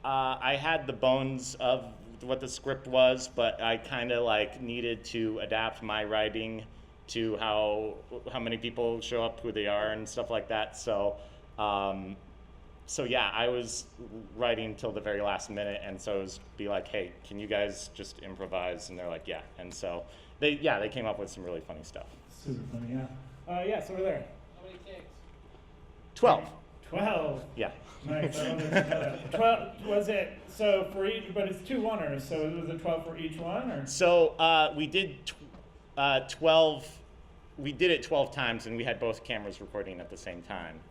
had the bones of what the script was, but I kind of like needed to adapt my writing to how many people show up, who they are, and stuff like that. So yeah, I was writing till the very last minute, and so it was be like, hey, can you guys just improvise? And they're like, yeah. And so they came up with some really funny stuff. Super funny, yeah. Yes, over there. How many cakes? 12. 12. Yeah. Nice. I wanted to know that. 12 was it? So for each, but it's 2 oneers. So was it 12 for each one, or? So we did 12. We did it 12 times, and we had both cameras recording at the same time.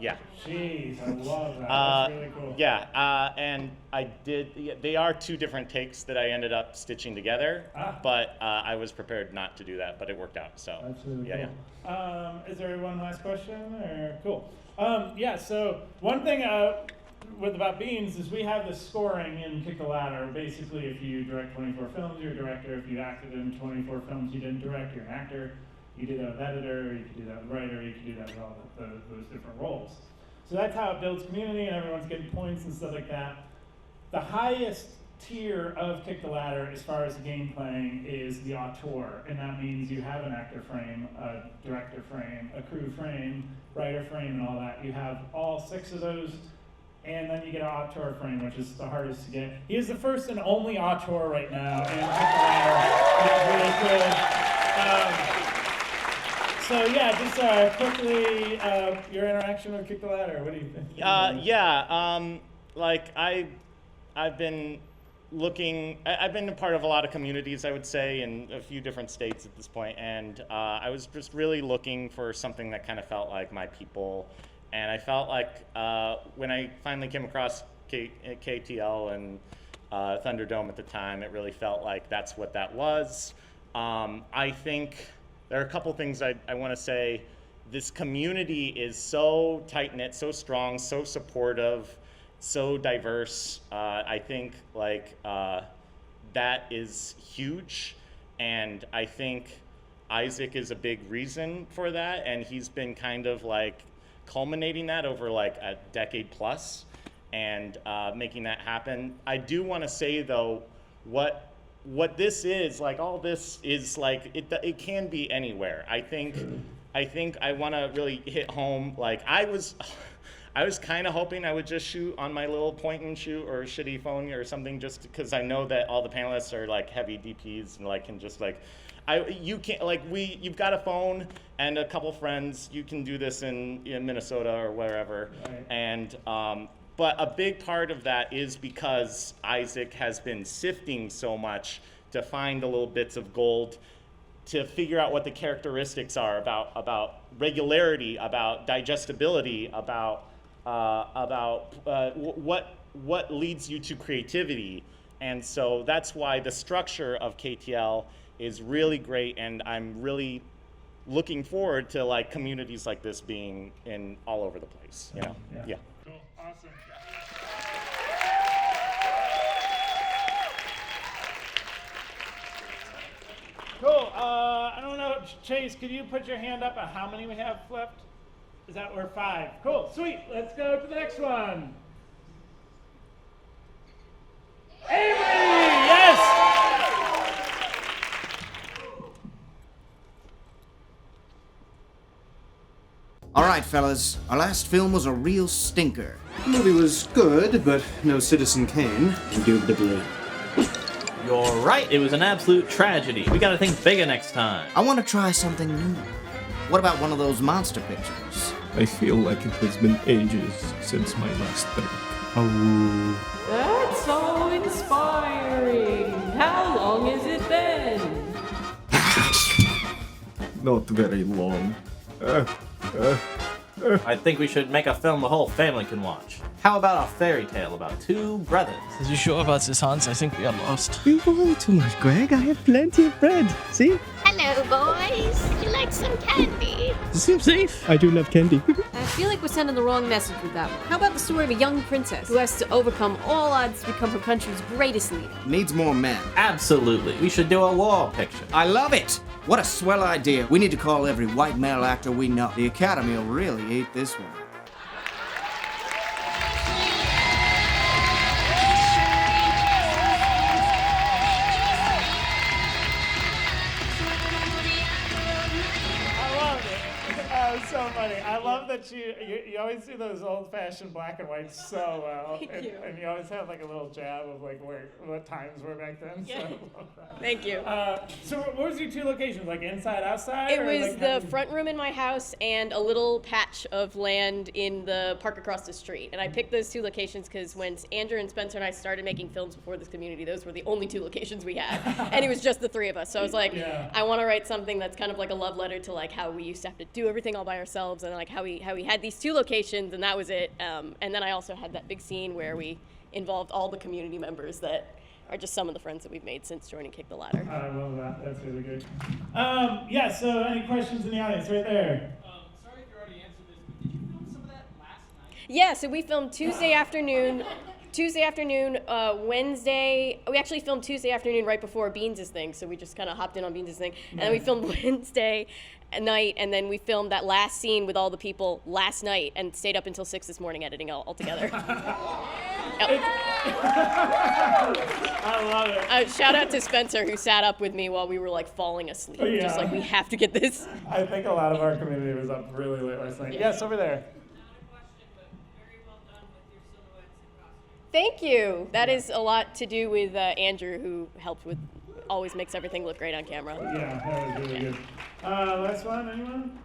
Yeah. Jeez, I love that. That's really cool. Yeah, and I did. Yeah, they are 2 different takes that I ended up stitching together, but I was prepared not to do that, but it worked out. So that's really yeah, cool. Yeah. Is there one last question? Or cool. Yeah. So one thing with about Beans is we have the scoring in Kick the Ladder. Basically, if you direct 24 films, you're a director. If you acted in 24 films you didn't direct, you're an actor. You do that with editor, or you can do that with writer, you can do that with all those different roles. So that's how it builds community, and everyone's getting points and stuff like that. The highest tier of Kick the Ladder as far as game playing is the auteur, and that means you have an actor frame, a director frame, a crew frame, writer frame, and all that. You have all 6 of those, and then you get an auteur frame, which is the hardest to get. He is the first and only auteur right now in Kick the Ladder. It's really good. So yeah, just quickly, your interaction with Kick the Ladder. What do you think? Like I've been looking. I've been a part of a lot of communities, I would say, in a few different states at this point, and I was just really looking for something that kind of felt like my people, and I felt like when I finally came across KTL and Thunderdome at the time, it really felt like that's what that was. I think. There are a couple things I want to say. This community is so tight-knit, so strong, so supportive, so diverse. I think like that is huge, and I think Isaac is a big reason for that, and he's been kind of like culminating that over like a decade plus, and making that happen. I do want to say though, what this is, like all this is like, it can be anywhere. I think I want to really hit home, like I was kind of hoping I would just shoot on my little point and shoot or shitty phone or something, just because I know that all the panelists are like heavy DPs and like can just like, you've got a phone and a couple friends, you can do this in Minnesota or wherever. Right. And but a big part of that is because Isaac has been sifting so much to find the little bits of gold, to figure out what the characteristics are about regularity, about digestibility, about what leads you to creativity. And so that's why the structure of KTL is really great, and I'm really looking forward to like communities like this being in all over the place. You know? Yeah. Cool. Awesome. Cool. I don't know, Chase, could you put your hand up at how many we have left? Is that we're 5? Cool. Sweet. Let's go to the next one. Avery! Yes! All right, fellas. Our last film was a real stinker. The movie was good, but no Citizen Kane. Indubitably. You're right, it was an absolute tragedy. We gotta think bigger next time. I want to try something new. What about one of those monster pictures? I feel like it has been ages since my last break. Oh. That's so inspiring. How long has it been? Not very long. I think we should make a film the whole family can watch. How about a fairy tale about 2 brothers? Are you sure about this, Hans? I think we are lost. You worry too much, Greg. I have plenty of bread. See? Hello, boys. You like some candy? Seems safe. I do love candy. I feel like we're sending the wrong message with that one. How about the story of a young princess who has to overcome all odds to become her country's greatest leader? Needs more men. Absolutely. We should do a war picture. I love it. What a swell idea. We need to call every white male actor we know. The Academy will really hate this one. funny. I love that you always do those old-fashioned black and whites so well. Thank and, you. And you always have like a little jab of like what times were back then. Yeah. So I love that. Thank you. So what was your 2 locations? Like inside, outside? It or was like the front room in my house and a little patch of land in the park across the street. And I picked those 2 locations because when Andrew and Spencer and I started making films before this community, those were the only 2 locations we had. And it was just the 3 of us. So I was like, Yeah. I want to write something that's kind of like a love letter to like how we used to have to do everything all by ourselves, and like how we had these 2 locations, and that was it. And then I also had that big scene where we involved all the community members that are just some of the friends that we've made since joining Kick the Ladder. I love that. That's really good. Yeah. So any questions in the audience? Right there. Sorry if you already answered this, but did you film some of that last night? Yeah, so we filmed Tuesday afternoon. Wednesday. We actually filmed Tuesday afternoon right before Beans' thing, so we just kind of hopped in on Beans' thing. And then we filmed Wednesday night, and then we filmed that last scene with all the people last night and stayed up until 6 this morning editing all together. I love it. Shout out to Spencer, who sat up with me while we were like falling asleep. Yeah. Just like, we have to get this. I think a lot of our community was up really late last night. Yes, over there. Thank you. That is a lot to do with Andrew, who helped with, always makes everything look great on camera. Yeah, that was really good. Last one, anyone?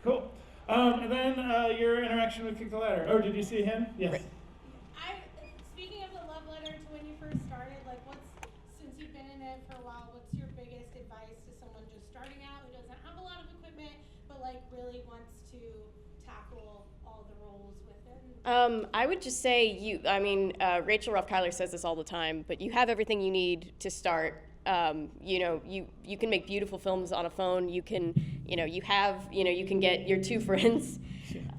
Cool. And then your interaction with Kick the Ladder. Oh, did you see him? Yes. Speaking of the love letter to when you first started, like since you've been in it for a while, what's your biggest advice to someone just starting out who doesn't have a lot of equipment, but like really wants to tackle all the roles within? I would just say Rachel Ruff-Kyler says this all the time, but you have everything you need to start. You can make beautiful films on a phone. You can, you can get your 2 friends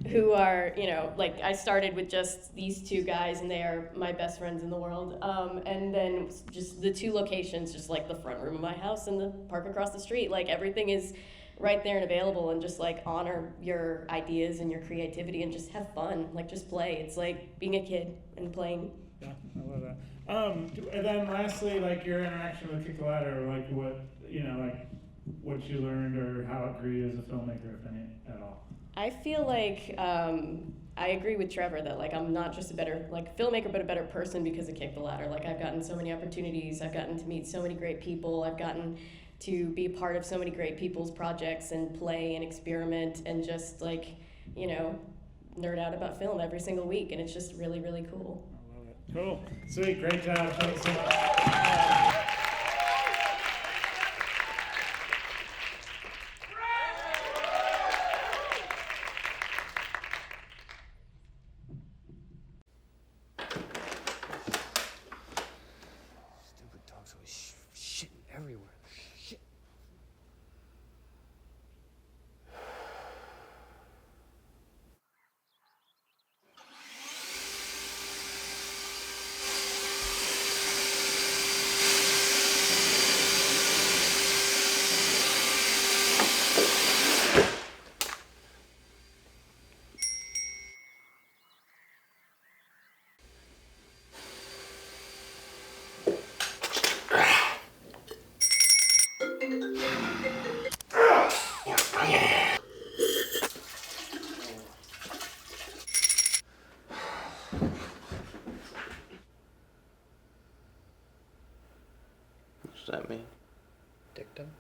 who are, like I started with just these 2 guys and they are my best friends in the world. And then just the 2 locations, just like the front room of my house and the park across the street, like everything is right there and available, and just like honor your ideas and your creativity and just have fun, like just play. It's like being a kid and playing. Yeah, I love that. And then lastly, like your interaction with Kick the Ladder, like what you learned or how it grew you as a filmmaker, if any at all. I feel like I agree with Trevor that like I'm not just a better filmmaker, but a better person because of Kick the Ladder. Like I've gotten so many opportunities. I've gotten to meet so many great people. I've gotten to be a part of so many great people's projects and play and experiment and just like, nerd out about film every single week, and it's just really, really cool. I love it. Cool. Sweet. Great job. Thanks so much. Stupid dogs always shitting everywhere. Shit. What does that mean? Dictum?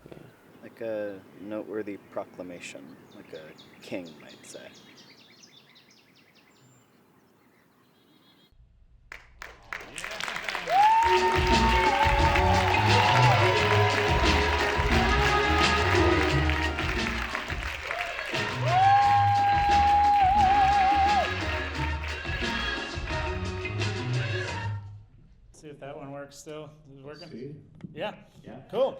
Yeah. Like a noteworthy proclamation, like a king might say. See if that one works still. Is it working? Yeah. Yeah. Cool.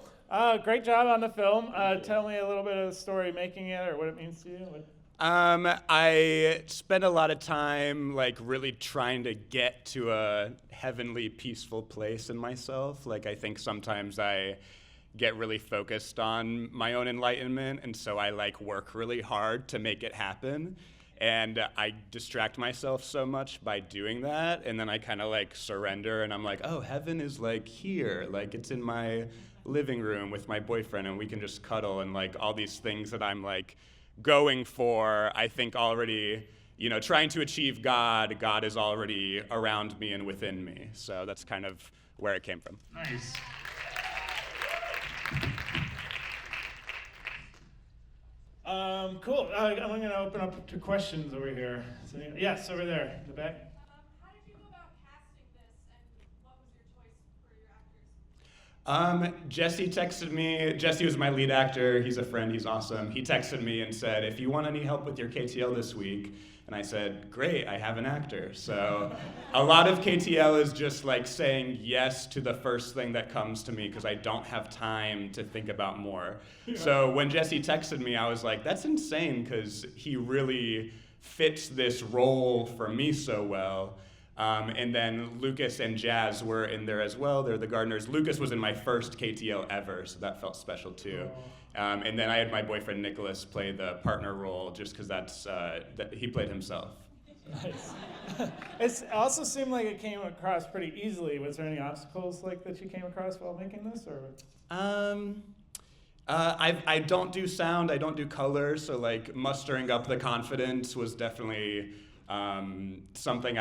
Great job on the film. Tell me a little bit of the story making it or what it means to you. I spent a lot of time like really trying to get to a heavenly, peaceful place in myself. Like I think sometimes I get really focused on my own enlightenment, and so I like work really hard to make it happen. And I distract myself so much by doing that, and then I kind of like surrender, and I'm like, oh, heaven is like here, like it's in my living room with my boyfriend, and we can just cuddle, and like all these things that I'm like going for, I think already, trying to achieve God. God is already around me and within me. So that's kind of where it came from. Nice. Cool. I'm going to open up to questions over here. So, yes, over there, in the back. How did you go about casting this, and what was your choice for your actors? Jesse texted me. Jesse was my lead actor. He's a friend. He's awesome. He texted me and said, if you want any help with your KTL this week, and I said, great, I have an actor. So a lot of KTL is just like saying yes to the first thing that comes to me because I don't have time to think about more. So when Jesse texted me, I was like, that's insane because he really fits this role for me so well. And then Lucas and Jazz were in there as well. They're the gardeners. Lucas was in my first KTL ever, so that felt special too. And then I had my boyfriend Nicholas play the partner role just because he played himself. Nice. It also seemed like it came across pretty easily. Was there any obstacles like that you came across while making this, or? I don't do sound. I don't do color. So like mustering up the confidence was definitely something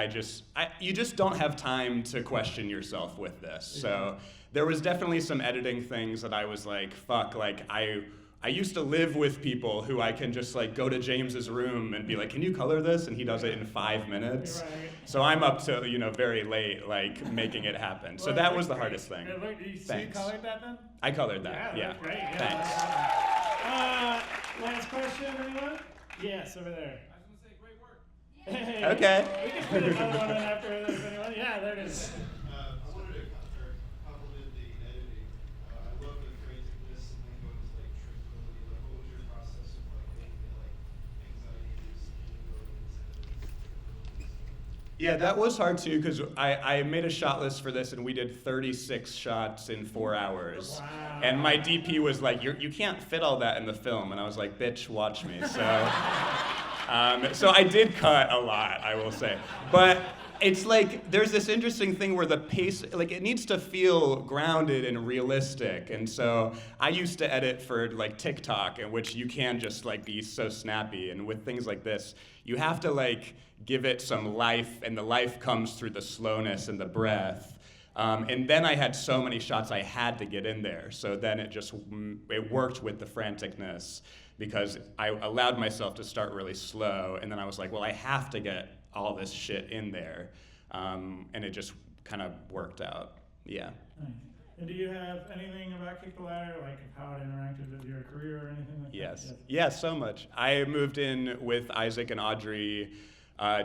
you just don't have time to question yourself with this. So there was definitely some editing things that I was like, fuck, like I used to live with people who I can just like go to James's room and be like, can you color this? And he does it in 5 minutes. Right. So I'm up to, very late, like making it happen. So that was the hardest thing. You colored that then? I colored that, yeah. Great. Yeah. Thanks. Last question, anyone? Yes, over there. Hey, okay. We can put another one in after this. Anyone? Yeah, there it is. I wanted to compliment the editing. I love the creativeness and then going to tranquility. Like, what was your process of making it anxieties? Yeah, that was hard too because I made a shot list for this and we did 36 shots in 4 hours. Wow. And my DP was like, you can't fit all that in the film, and I was like, bitch, watch me. So I did cut a lot, I will say. But it's like, there's this interesting thing where the pace, like it needs to feel grounded and realistic. And so I used to edit for like TikTok, in which you can just like be so snappy. And with things like this, you have to like give it some life, and the life comes through the slowness and the breath. And then I had so many shots I had to get in there. So then it worked with the franticness, because I allowed myself to start really slow, and then I was like, well, I have to get all this shit in there, and it just kind of worked out, yeah. Nice. And do you have anything about Kick the Ladder, like how it interacted with your career or anything like that? Yes, yeah, so much. I moved in with Isaac and Audrey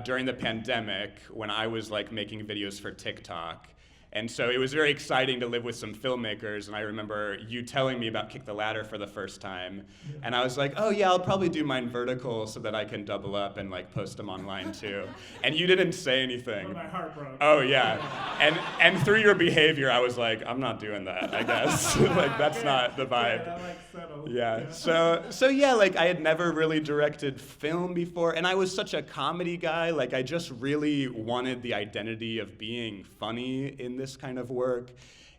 during the pandemic when I was like making videos for TikTok. And so it was very exciting to live with some filmmakers, and I remember you telling me about Kick the Ladder for the first time, and I was like, oh yeah, I'll probably do mine vertical so that I can double up and like post them online too. And you didn't say anything. My heart broke. Oh yeah, and through your behavior, I was like, I'm not doing that, I guess. Like that's not the vibe. Yeah, like settled. Yeah. So yeah, like I had never really directed film before, and I was such a comedy guy. Like I just really wanted the identity of being funny in this kind of work.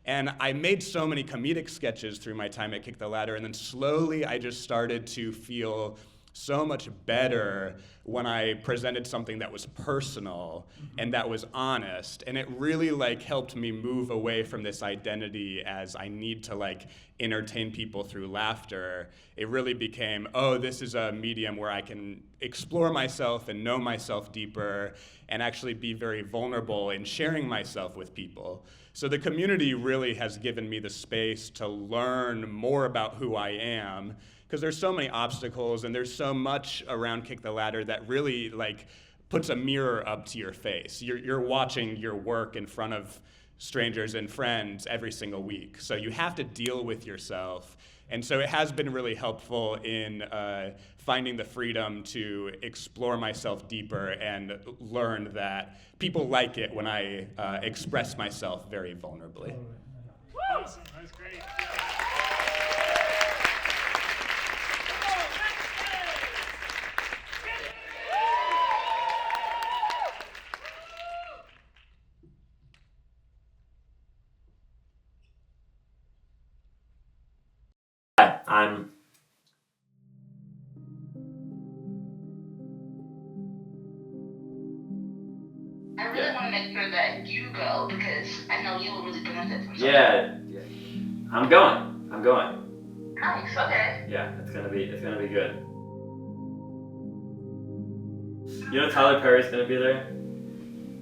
And I made so many comedic sketches through my time at Kick the Ladder, and then slowly I just started to feel so much better when I presented something that was personal and that was honest. And it really like helped me move away from this identity as I need to like entertain people through laughter. It really became, oh, this is a medium where I can explore myself and know myself deeper and actually be very vulnerable in sharing myself with people. So the community really has given me the space to learn more about who I am, because there's so many obstacles and there's so much around Kick the Ladder that really like puts a mirror up to your face. You're watching your work in front of strangers and friends every single week. So you have to deal with yourself. And so it has been really helpful in finding the freedom to explore myself deeper and learn that people like it when I express myself very vulnerably. Awesome, that's great. I'm I really want to make sure that you go because I know you will really benefit from something. Yeah. I'm going. Nice, okay. Yeah, it's gonna be good. You know Tyler Perry's gonna be there?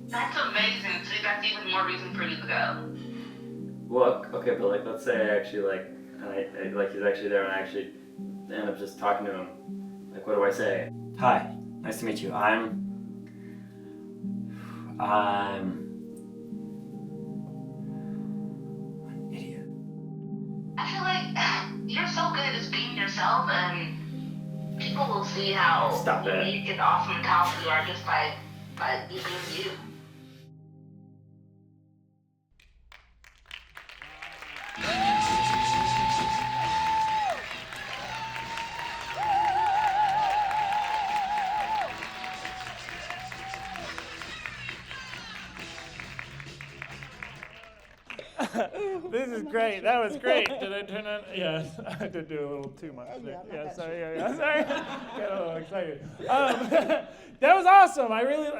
That's amazing. So that's even more reason for you to go. Well, okay, but like, let's say I actually he's actually there, and I actually end up just talking to him. Like, what do I say? Hi, nice to meet you. I'm an idiot. I feel like you're so good at just being yourself, and people will see how Stop that. unique and awesome and talented you are just by you being you. This is great. That was great. Did I turn on? Yes, I did do a little too much there. Yeah, sorry. Sorry. Got a little excited. That was awesome.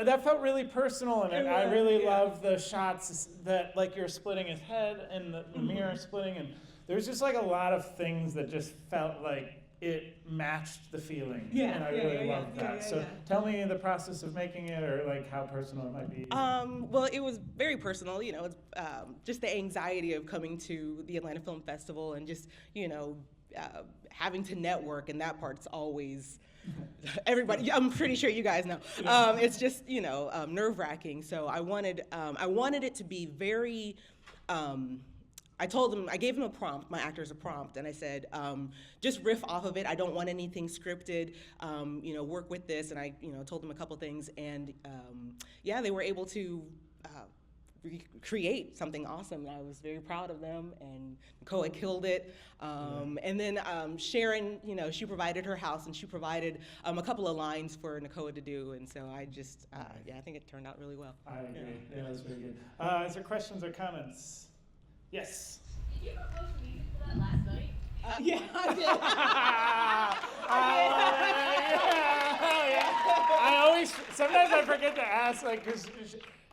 That felt really personal, and I really love the shots that like you're splitting his head and the mirror splitting, and there was just like a lot of things that just felt like it matched the feeling. Yeah, and I really loved that. So tell me the process of making it, or like how personal it might be. Well, it was very personal. You know, it's just the anxiety of coming to the Atlanta Film Festival and just, you know, having to network, and that part's always everybody. I'm pretty sure you guys know. It's just, you know, nerve-wracking. So I wanted it to be very. I gave him a prompt, my actors a prompt, and I said, just riff off of it. I don't want anything scripted, you know, work with this. And I, you know, told them a couple things, and yeah, they were able to create something awesome. And I was very proud of them, and Nakoa killed it. And then Sharon, you know, she provided her house, and she provided a couple of lines for Nakoa to do. And so I just, yeah, I think it turned out really well. I agree. Yeah, that was very good. Is there questions or comments? Yes. Did you compose music for that last night? Yeah, I did. I always, sometimes I forget to ask, like, because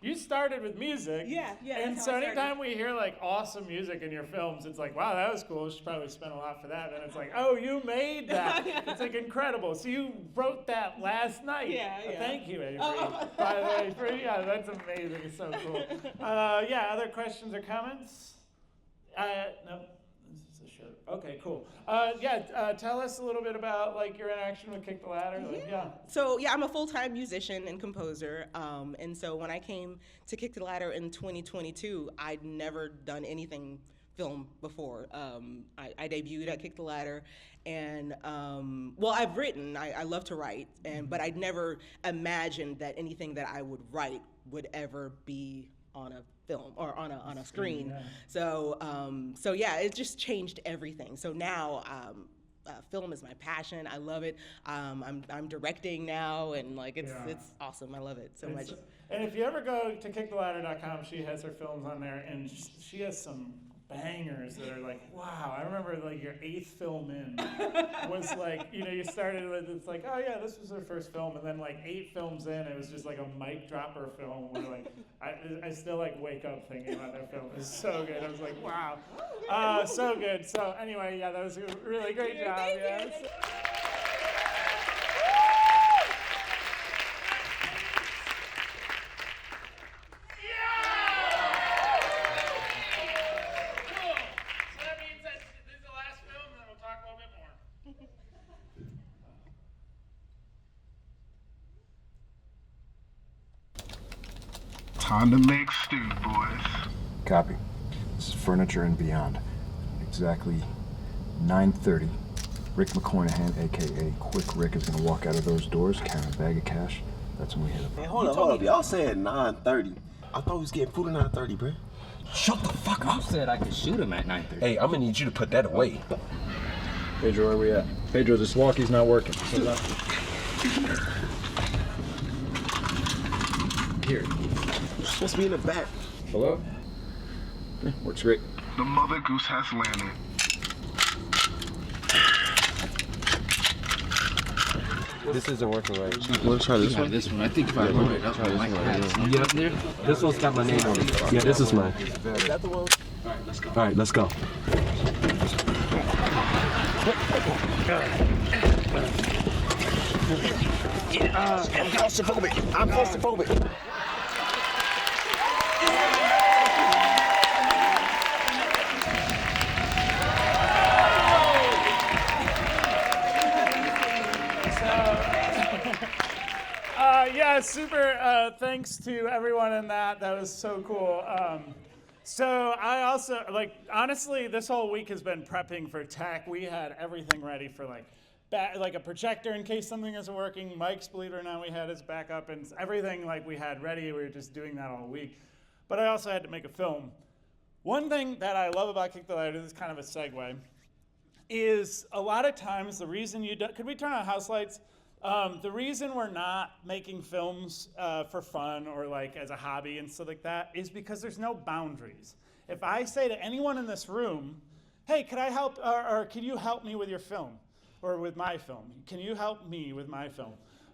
you started with music. Yeah. And that's so how I anytime we hear like awesome music in your films, it's like, wow, that was cool. She probably spent a lot for that. And it's like, oh, you made that. It's like incredible. So you wrote that last night. Yeah. Thank you, Avery. By the way, yeah, that's amazing. It's so cool. Yeah, other questions or comments? No, this is a shirt. Okay, cool. Tell us a little bit about like your interaction with Kick the Ladder. So yeah, I'm a full-time musician and composer, and so when I came to Kick the Ladder in 2022, I'd never done anything film before. I debuted at Kick the Ladder, and well, I've written. I love to write, but I'd never imagined that anything that I would write would ever be on a film or on a screen. Yeah. So yeah, it just changed everything. So now film is my passion. I love it. I'm directing now, and like it's awesome. I love it so much. And if you ever go to kicktheladder.com, she has her films on there, and she has some bangers that are like, wow. I remember like your 8th film in was like, you know, you started with, it's like, oh yeah, this was her first film, and then like 8 films in, it was just like a mic dropper film where like, I still like wake up thinking about that film. It's so good. I was like, wow. So good. So anyway, yeah, that was a really great job. Yes. Time to make stew, boys. Copy. This is Furniture and Beyond. Exactly 9:30. Rick McCornahan, a.k.a. Quick Rick, is going to walk out of those doors, carrying a bag of cash. That's when we hit him. Hey, hold up. Y'all said 9:30. I thought we was getting food at 9:30, bro. Shut the fuck up. You said I could shoot him at 9:30. Hey, I'm gonna need you to put that away. Pedro, where we at? Pedro, this walkie's not working. Here. Supposed to be in the back. Hello? Yeah, works great. The Mother Goose has landed. This isn't working right. Wanna try this one? This one. I think if I roll it up, I might have. You up there? This one's got my name on it. Yeah, this is mine. Is that the one? All right, let's go. I'm claustrophobic. I'm claustrophobic. Yeah, super. Thanks to everyone in that. That was so cool. So I also, honestly, this whole week has been prepping for tech. We had everything ready for like a projector in case something isn't working. Mike's, believe it or not, we had his backup, and everything we had ready. We were just doing that all week. But I also had to make a film. One thing that I love about Kick the Ladder, this is kind of a segue, is a lot of times the reason could we turn on house lights? The reason we're not making films for fun or as a hobby and stuff like that is because there's no boundaries. If I say to anyone in this room, hey, could I help, or can you help me with your film? Or with my film? Can you help me with my film?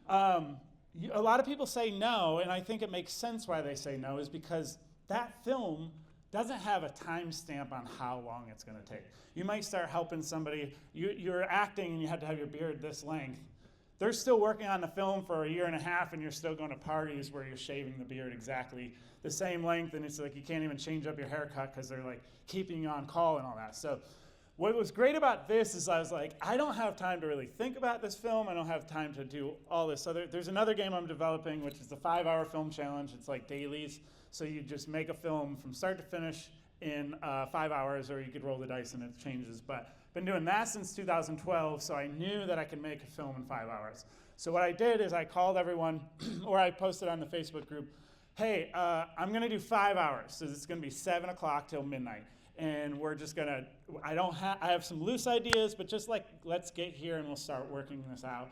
A lot of people say no, and I think it makes sense why they say no, is because that film doesn't have a timestamp on how long it's gonna take. You might start helping somebody, you're acting and you have to have your beard this length. They're still working on the film for a year and a half, and you're still going to parties where you're shaving the beard exactly the same length, and it's you can't even change up your haircut because they're keeping you on call and all that. So what was great about this is I was I don't have time to really think about this film. I don't have time to do all this other. There's another game I'm developing, which is the 5-hour film challenge. It's dailies. So you just make a film from start to finish in 5 hours, or you could roll the dice and it changes. But been doing that since 2012, so I knew that I could make a film in 5 hours. So what I did is I called everyone, or I posted on the Facebook group, hey, I'm gonna do 5 hours. So it's gonna be 7 o'clock till midnight. And we're just gonna, I have some loose ideas, but just let's get here and we'll start working this out.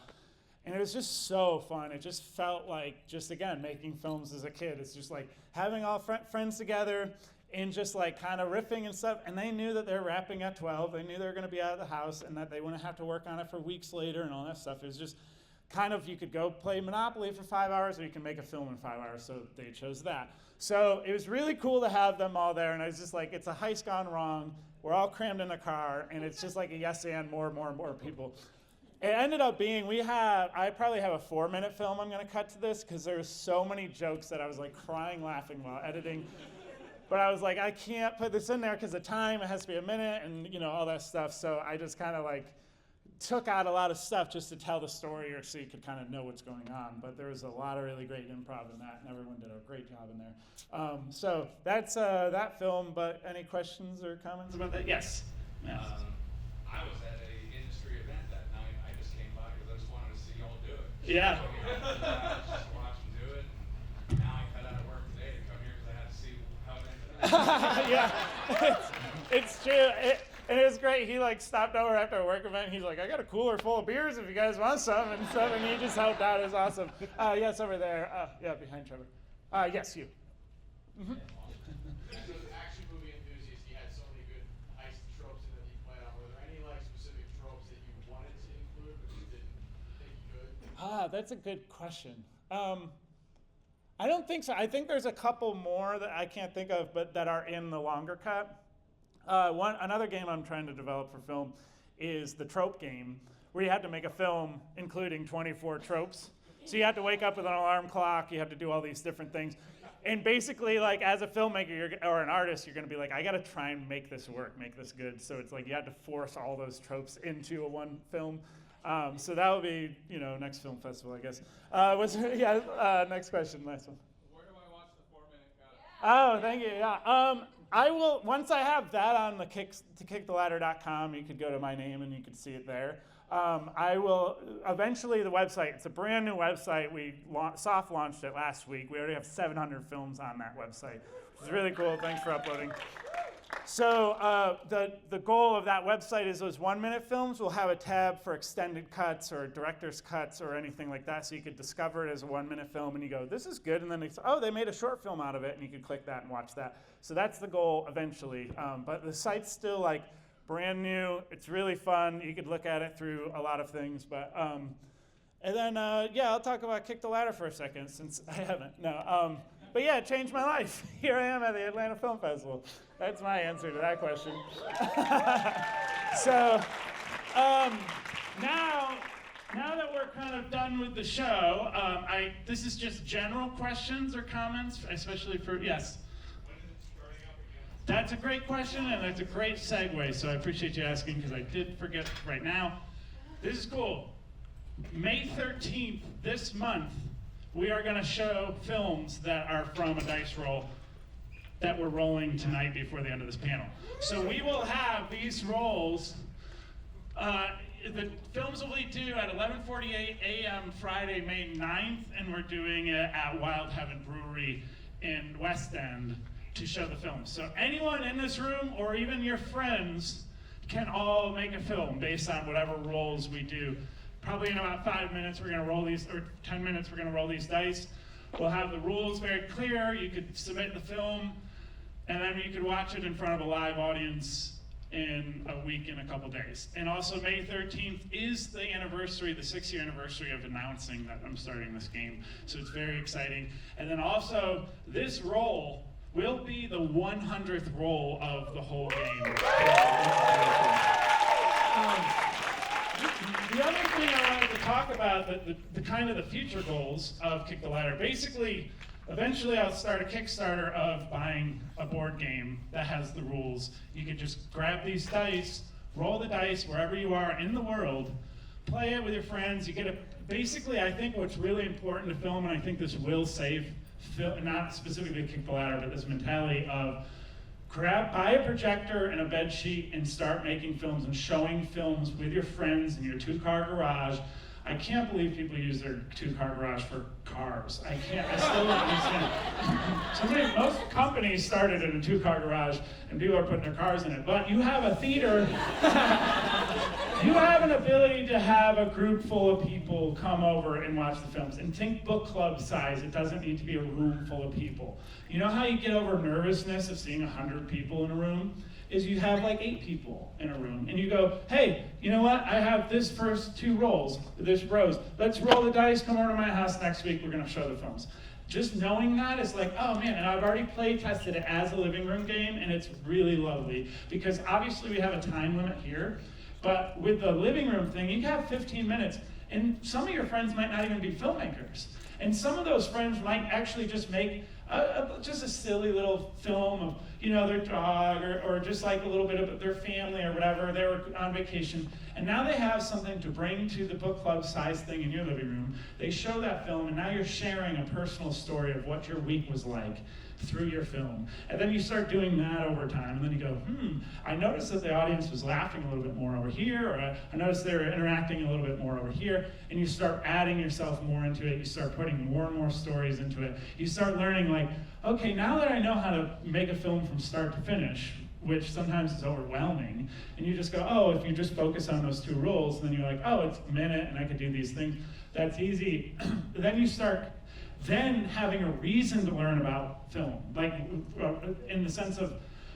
And it was just so fun. It just felt just again, making films as a kid. It's just having all friends together and just kind of riffing and stuff. And they knew that they were wrapping at 12. They knew they were gonna be out of the house and that they wouldn't have to work on it for weeks later and all that stuff. It was just kind of, you could go play Monopoly for 5 hours or you can make a film in 5 hours. So they chose that. So it was really cool to have them all there. And I was just it's a heist gone wrong. We're all crammed in a car. And it's just a yes and more people. It ended up being, I probably have a 4-minute film I'm gonna cut to this because there's so many jokes that I was crying laughing while editing. But I was I can't put this in there because of time, it has to be a minute and all that stuff. So I just kind of took out a lot of stuff just to tell the story or so you could kind of know what's going on. But there was a lot of really great improv in that and everyone did a great job in there. So that's that film, but any questions or comments about that? Yes. I was at a industry event that night. I just came by because I just wanted to see y'all do it. Yeah. Just watch them do it. And now I cut out of work today to come here because I had to see how it ended up. Yeah, it's true. And it was great. He stopped over after a work event. He's I got a cooler full of beers if you guys want some and stuff. And he just helped out. It was awesome. Yes, over there. Yeah, behind Trevor. Yes, you. Mm-hmm. As an action movie enthusiast, you had so many good heist tropes in that you played on. Were there any specific tropes that you wanted to include but you didn't think you could? That's a good question. I don't think so. I think there's a couple more that I can't think of, but that are in the longer cut. Another game I'm trying to develop for film is the trope game, where you have to make a film including 24 tropes. So you have to wake up with an alarm clock, you have to do all these different things. And basically, as a filmmaker or an artist, you're gonna be I gotta try and make this work, make this good. So it's you have to force all those tropes into a one film. So that will be, next film festival, I guess. Next question, last one. Where do I watch the 4-minute cut? Oh, thank you, yeah. I will, once I have that on the kicktheladder.com, you could go to my name and you could see it there. I will, eventually the website, it's a brand new website. We soft launched it last week. We already have 700 films on that website, which is really cool. Thanks for uploading. So the goal of that website is those 1-minute films will have a tab for extended cuts or director's cuts or anything like that. So you could discover it as a 1-minute film and you go, this is good. And then it's, oh, they made a short film out of it. And you could click that and watch that. So that's the goal eventually. But the site's still brand new. It's really fun. You could look at it through a lot of things. But And then, I'll talk about Kick the Ladder for a second, since I haven't. No, but yeah, it changed my life. Here I am at the Atlanta Film Festival. That's my answer to that question. So, now that we're kind of done with the show, this is just general questions or comments, especially for, yes? When is it starting up again? That's a great question, and that's a great segue, so I appreciate you asking, because I did forget right now. This is cool. May 13th, this month, we are going to show films that are from a dice roll that we're rolling tonight before the end of this panel. So we will have these rolls. The films will be due at 11:48 a.m. Friday, May 9th, and we're doing it at Wild Heaven Brewery in West End to show the films. So anyone in this room, or even your friends, can all make a film based on whatever rolls we do. Probably in about 5 minutes, we're gonna roll these, or 10 minutes, we're gonna roll these dice. We'll have the rules very clear. You could submit the film, and then you could watch it in front of a live audience in a week, in a couple days. And also May 13th is the anniversary, the 6-year anniversary of announcing that I'm starting this game. So it's very exciting. And then also, this roll will be the 100th roll of the whole game. The other thing I wanted to talk about, the kind of the future goals of Kick the Ladder. Basically, eventually I'll start a Kickstarter of buying a board game that has the rules. You can just grab these dice, roll the dice wherever you are in the world, play it with your friends. You get a, basically, I think what's really important to film, and I think this will save, not specifically Kick the Ladder, but this mentality of buy a projector and a bed sheet and start making films and showing films with your friends in your 2-car garage. I can't believe people use their 2-car garage for cars. I still don't understand. Most companies started in a 2-car garage and people are putting their cars in it. But you have a theater, you have an ability to have a group full of people come over and watch the films. And think book club size, it doesn't need to be a room full of people. You know how you get over nervousness of seeing 100 people in a room? Is you have like 8 people in a room, and you go, hey, you know what? I have this first 2 rolls, this rows. Let's roll the dice, come over to my house next week, we're gonna show the films. Just knowing that is like, oh man, and I've already play tested it as a living room game, and it's really lovely. Because obviously we have a time limit here, but with the living room thing, you have 15 minutes, and some of your friends might not even be filmmakers. And some of those friends might actually just make just a silly little film of, you know, their dog, or just like a little bit of their family or whatever. They were on vacation, and now they have something to bring to the book club size thing in your living room. They show that film, and now you're sharing a personal story of what your week was like through your film. And then you start doing that over time, and then you go, I noticed that the audience was laughing a little bit more over here, or I noticed they were interacting a little bit more over here, and you start adding yourself more into it. You start putting more and more stories into it. You start learning, like, okay, now that I know how to make a film from start to finish, which sometimes is overwhelming, and you just go, oh, if you just focus on those 2 rules, then you're like, oh, it's a minute, and I could do these things. That's easy. Then you start having a reason to learn about film, like in the sense of,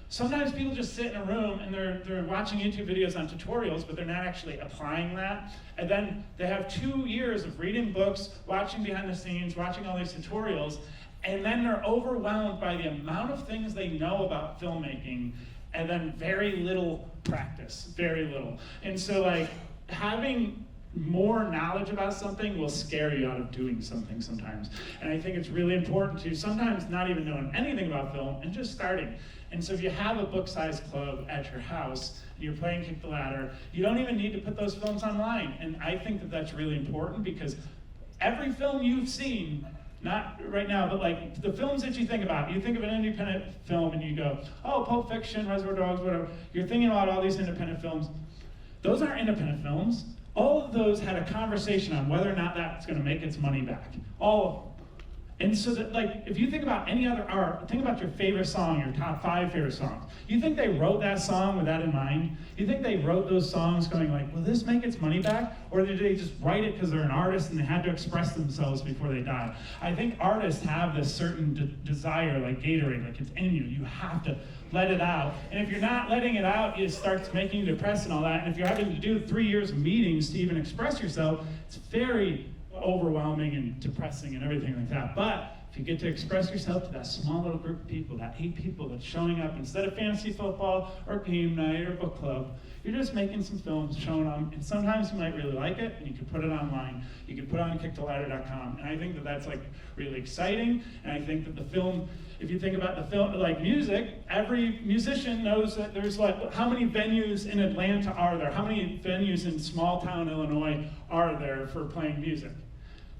sometimes people just sit in a room and they're watching YouTube videos on tutorials, but they're not actually applying that. And then they have 2 years of reading books, watching behind the scenes, watching all these tutorials, and then they're overwhelmed by the amount of things they know about filmmaking, and then very little practice, very little. And so like having more knowledge about something will scare you out of doing something sometimes. And I think it's really important to sometimes not even knowing anything about film and just starting. And so if you have a book-sized club at your house, and you're playing Kick the Ladder, you don't even need to put those films online. And I think that that's really important, because every film you've seen, not right now, but like the films that you think about, you think of an independent film and you go, oh, Pulp Fiction, Reservoir Dogs, whatever. You're thinking about all these independent films. Those aren't independent films. All of those had a conversation on whether or not that's going to make its money back. All of them. And so that, like, if you think about any other art, think about your favorite song, your top 5 favorite songs. You think they wrote that song with that in mind? You think they wrote those songs going like, will this make its money back? Or did they just write it because they're an artist and they had to express themselves before they died? I think artists have this certain desire, like Gatorade, like it's in you. You have to let it out. And if you're not letting it out, it starts making you depressed and all that. And if you're having to do 3 years of meetings to even express yourself, it's very, overwhelming and depressing and everything like that. But if you get to express yourself to that small little group of people, that 8 people that's showing up instead of fantasy football or game night or book club, you're just making some films, showing them, and sometimes you might really like it, and you can put it online. You can put it on kicktheladder.com, and I think that that's like really exciting, and I think that the film, if you think about the film, like music, every musician knows that there's like, how many venues in Atlanta are there? How many venues in small town Illinois are there for playing music?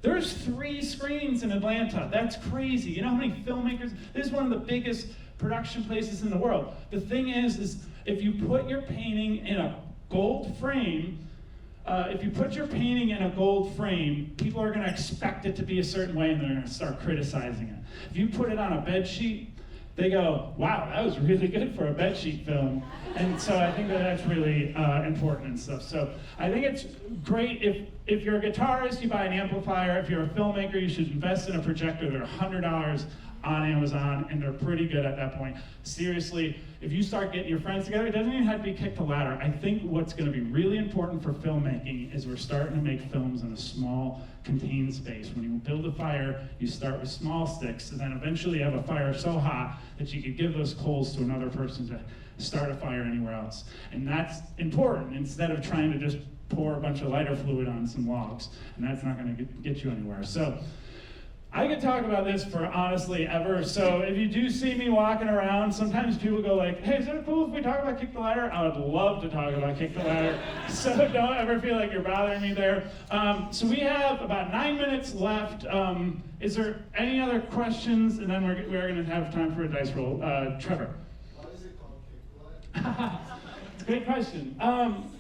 There's 3 screens in Atlanta. That's crazy. You know how many filmmakers? This is one of the biggest production places in the world. The thing is if you put your painting in a gold frame, people are going to expect it to be a certain way, and they're going to start criticizing it. If you put it on a bed sheet, they go, wow, that was really good for a bed sheet film. And so I think that that's really important and stuff. So I think it's great if you're a guitarist, you buy an amplifier. If you're a filmmaker, you should invest in a projector. They're $100 on Amazon, and they're pretty good at that point. Seriously, if you start getting your friends together, it doesn't even have to be Kick the Ladder. I think what's going to be really important for filmmaking is we're starting to make films in a small, contained space. When you build a fire, you start with small sticks, and then eventually you have a fire so hot that you could give those coals to another person to start a fire anywhere else. And that's important, instead of trying to just pour a bunch of lighter fluid on some logs, and that's not going to get you anywhere. So I could talk about this for honestly ever. So if you do see me walking around, sometimes people go like, hey, is it cool if we talk about Kick the Ladder? I would love to talk about Kick the Ladder. So don't ever feel like you're bothering me there. So we have about 9 minutes left. Is there any other questions? And then we're going to have time for a dice roll. Trevor. Why is it called Kick the Ladder? It's a great question.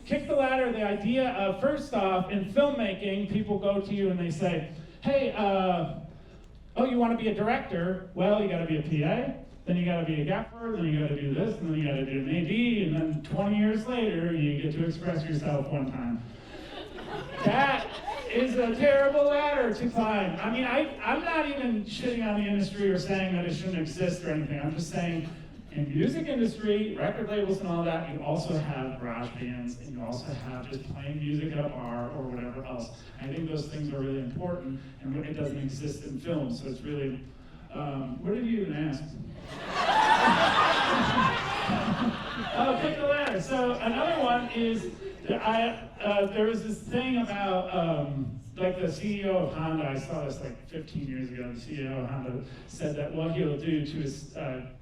Kick the Ladder, the idea of, first off, in filmmaking, people go to you and they say, hey, oh, you want to be a director? Well, you got to be a PA, then you got to be a gaffer, then you got to do this, and then you got to do an AD, and then 20 years later, you get to express yourself one time. That is a terrible ladder to climb. I mean, I'm not even shitting on the industry or saying that it shouldn't exist or anything. I'm just saying, in the music industry, record labels and all that, you also have garage bands, and you also have just playing music at a bar or whatever else. I think those things are really important, and it doesn't exist in film, so it's really, what did you even ask? Oh, Kick the Ladder. So another one is, there was this thing about, like the CEO of Honda, I saw this like 15 years ago, the CEO of Honda said that what he'll do to his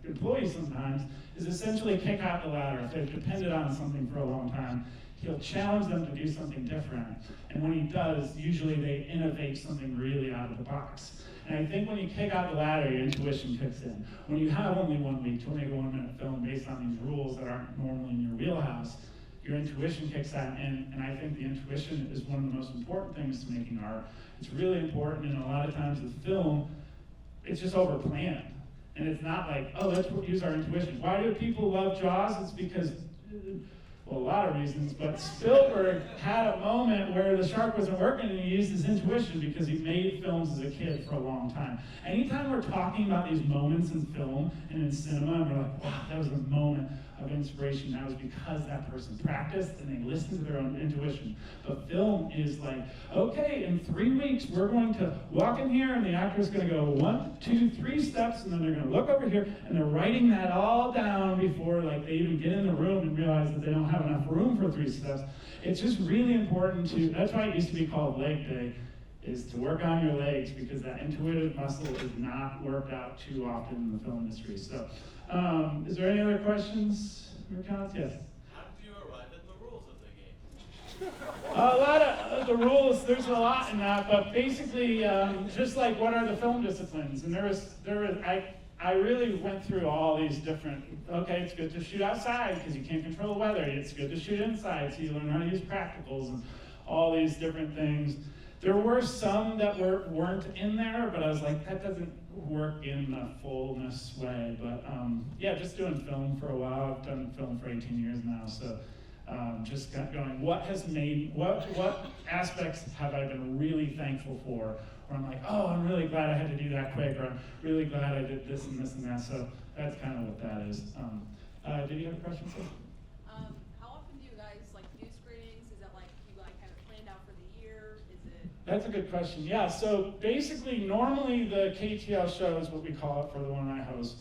employees sometimes is essentially kick out the ladder. If they've depended on something for a long time, he'll challenge them to do something different. And when he does, usually they innovate something really out of the box. And I think when you kick out the ladder, your intuition kicks in. When you have only 1 week to make a 1-minute film based on these rules that aren't normally in your wheelhouse, your intuition kicks that in, and I think the intuition is one of the most important things to making art. It's really important, and a lot of times with film, it's just overplanned. And it's not like, oh, let's use our intuition. Why do people love Jaws? It's because, well, a lot of reasons, but Spielberg had a moment where the shark wasn't working, and he used his intuition because he made films as a kid for a long time. Anytime we're talking about these moments in film and in cinema, and we're like, wow, that was a moment of inspiration, that was because that person practiced and they listened to their own intuition. But film is like, okay, in 3 weeks, we're going to walk in here, and the actor's gonna go 1, 2, 3 steps, and then they're gonna look over here, and they're writing that all down before like they even get in the room and realize that they don't have enough room for 3 steps. It's just really important to, that's why it used to be called leg day, is to work on your legs, because that intuitive muscle is not worked out too often in the film industry. So, is there any other questions or comments? Yes? How did you arrive at the rules of the game? A lot of the rules, there's a lot in that, but basically, just like what are the film disciplines? And I really went through all these different, okay, it's good to shoot outside because you can't control the weather. It's good to shoot inside, so you learn how to use practicals and all these different things. There were some that weren't in there, but I was like, that doesn't work in a fullness way. But yeah, just doing film for a while. I've done film for 18 years now, so just going, what aspects have I been really thankful for? Where I'm like, oh, I'm really glad I had to do that quick, or I'm really glad I did this and this and that. So that's kind of what that is. Did you have a question, sir? How often do you guys like do screenings? Is it like you like have it planned out for the year? Is it That's a good question. Yeah, so basically, normally the KTL show is what we call it for the one I host.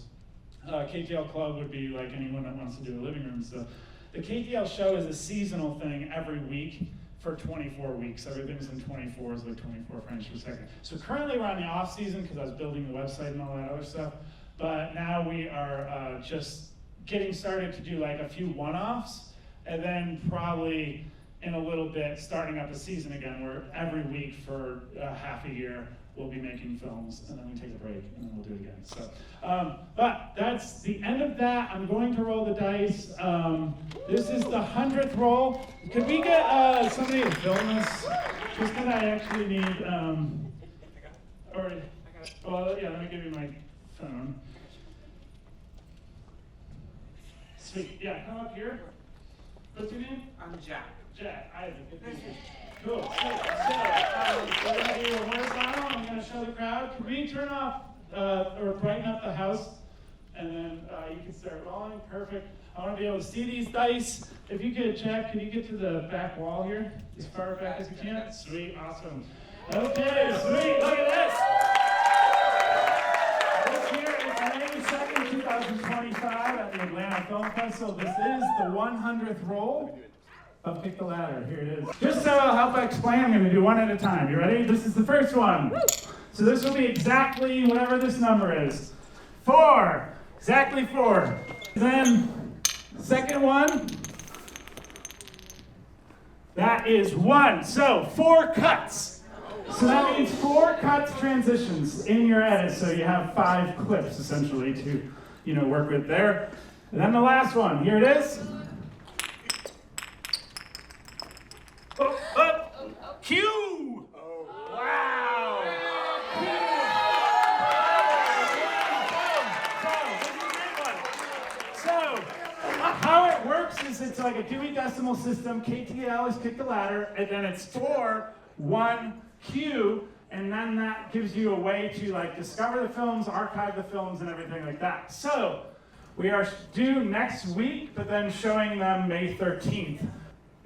KTL Club would be like anyone that wants to do a living room stuff. The KTL show is a seasonal thing every week for 24 weeks. Everything's in 24s, like 24 frames per second. So currently we're on the off season because I was building the website and all that other stuff. But now we are just getting started to do like a few one-offs, and then probably in a little bit starting up a season again where every week for half a year we'll be making films, and then we take a break and then we'll do it again. So, but that's the end of that. I'm going to roll the dice. This is the 100th roll. Could we get somebody to film this? Just that I actually need, well, yeah, let me give you my phone. Sweet, yeah, come up here. What's your name? I'm Jack. Jack, Isaac, good to meet you. Cool. So we're gonna do a horizontal. I'm gonna show the crowd. Can we turn off or brighten up the house, and then you can start rolling. Perfect. I want to be able to see these dice. If you could, Jack, can you get to the back wall here, as far back as you can? Sweet, awesome. Okay, sweet. Look at this. This here is May 2nd, 2025 at the Atlanta Film Festival. This is the 100th roll. I'll pick the ladder. Here it is. Just so I'll help explain, I'm going to do one at a time. You ready? This is the first one. So this will be exactly whatever this number is. 4. Exactly 4. Then, second one. That is 1. So 4 cuts. So that means 4 cuts transitions in your edit. So you have 5 clips essentially to, work with there. And then the last one. Here it is. Q! Wow! So, how it works is it's like a Dewey Decimal System. KTL is kick the ladder, and then it's 4, 1, Q, and then that gives you a way to discover the films, archive the films, and everything like that. So, we are due next week, but then showing them May 13th.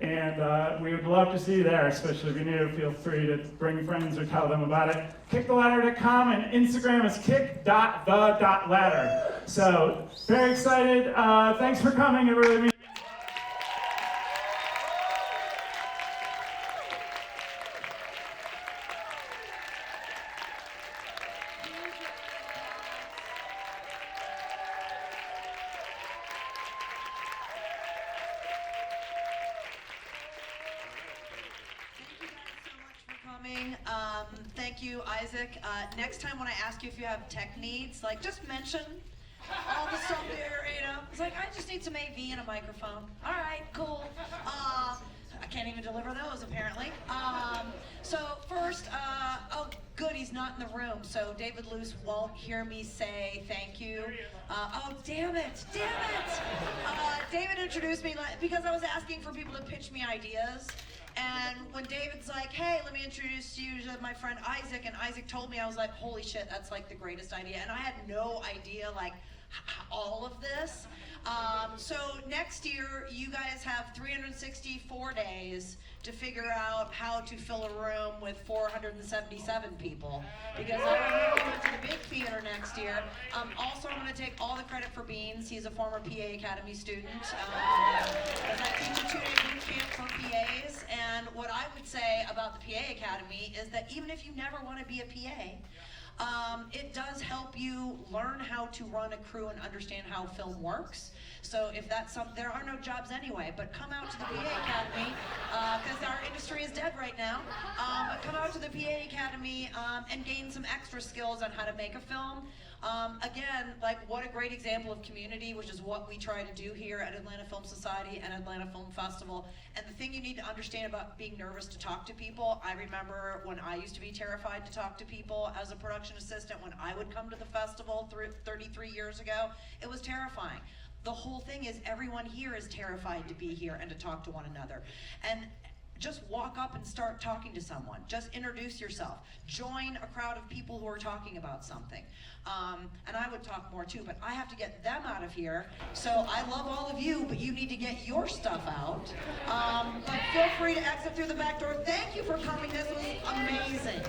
And we would love to see you there, especially if you're new. Feel free to bring friends or tell them about it. KickTheLadder.com, and Instagram is kick.the.ladder. So, very excited. Thanks for coming. It really means Thank you, Isaac. Next time when I ask you if you have tech needs, just mention all the stuff there, It's like, I just need some AV and a microphone. All right, cool. I can't even deliver those, apparently. So first, oh, good, he's not in the room, so David Luce won't hear me say thank you. Oh, damn it. David introduced me because I was asking for people to pitch me ideas. And when David's like, hey, let me introduce you to my friend Isaac, and Isaac told me, I was like, holy shit, that's the greatest idea. And I had no idea, all of this. So next year, you guys have 364 days to figure out how to fill a room with 477 people. Because I'm going to the big theater next year. Also, I'm going to take all the credit for Beans. He's a former PA Academy student. As I teach a 2-day boot camp for PAs. And what I would say about the PA Academy is that even if you never want to be a PA, it does help you learn how to run a crew and understand how film works. So if that's there are no jobs anyway, but come out to the PA Academy, because our industry is dead right now, but come out to the PA Academy and gain some extra skills on how to make a film. Again, what a great example of community, which is what we try to do here at Atlanta Film Society and Atlanta Film Festival. And the thing you need to understand about being nervous to talk to people, I remember when I used to be terrified to talk to people as a production assistant, when I would come to the festival 33 years ago, it was terrifying. The whole thing is everyone here is terrified to be here and to talk to one another. And just walk up and start talking to someone. Just introduce yourself. Join a crowd of people who are talking about something. And I would talk more too, but I have to get them out of here. So I love all of you, but you need to get your stuff out. But feel free to exit through the back door. Thank you for coming. This was amazing.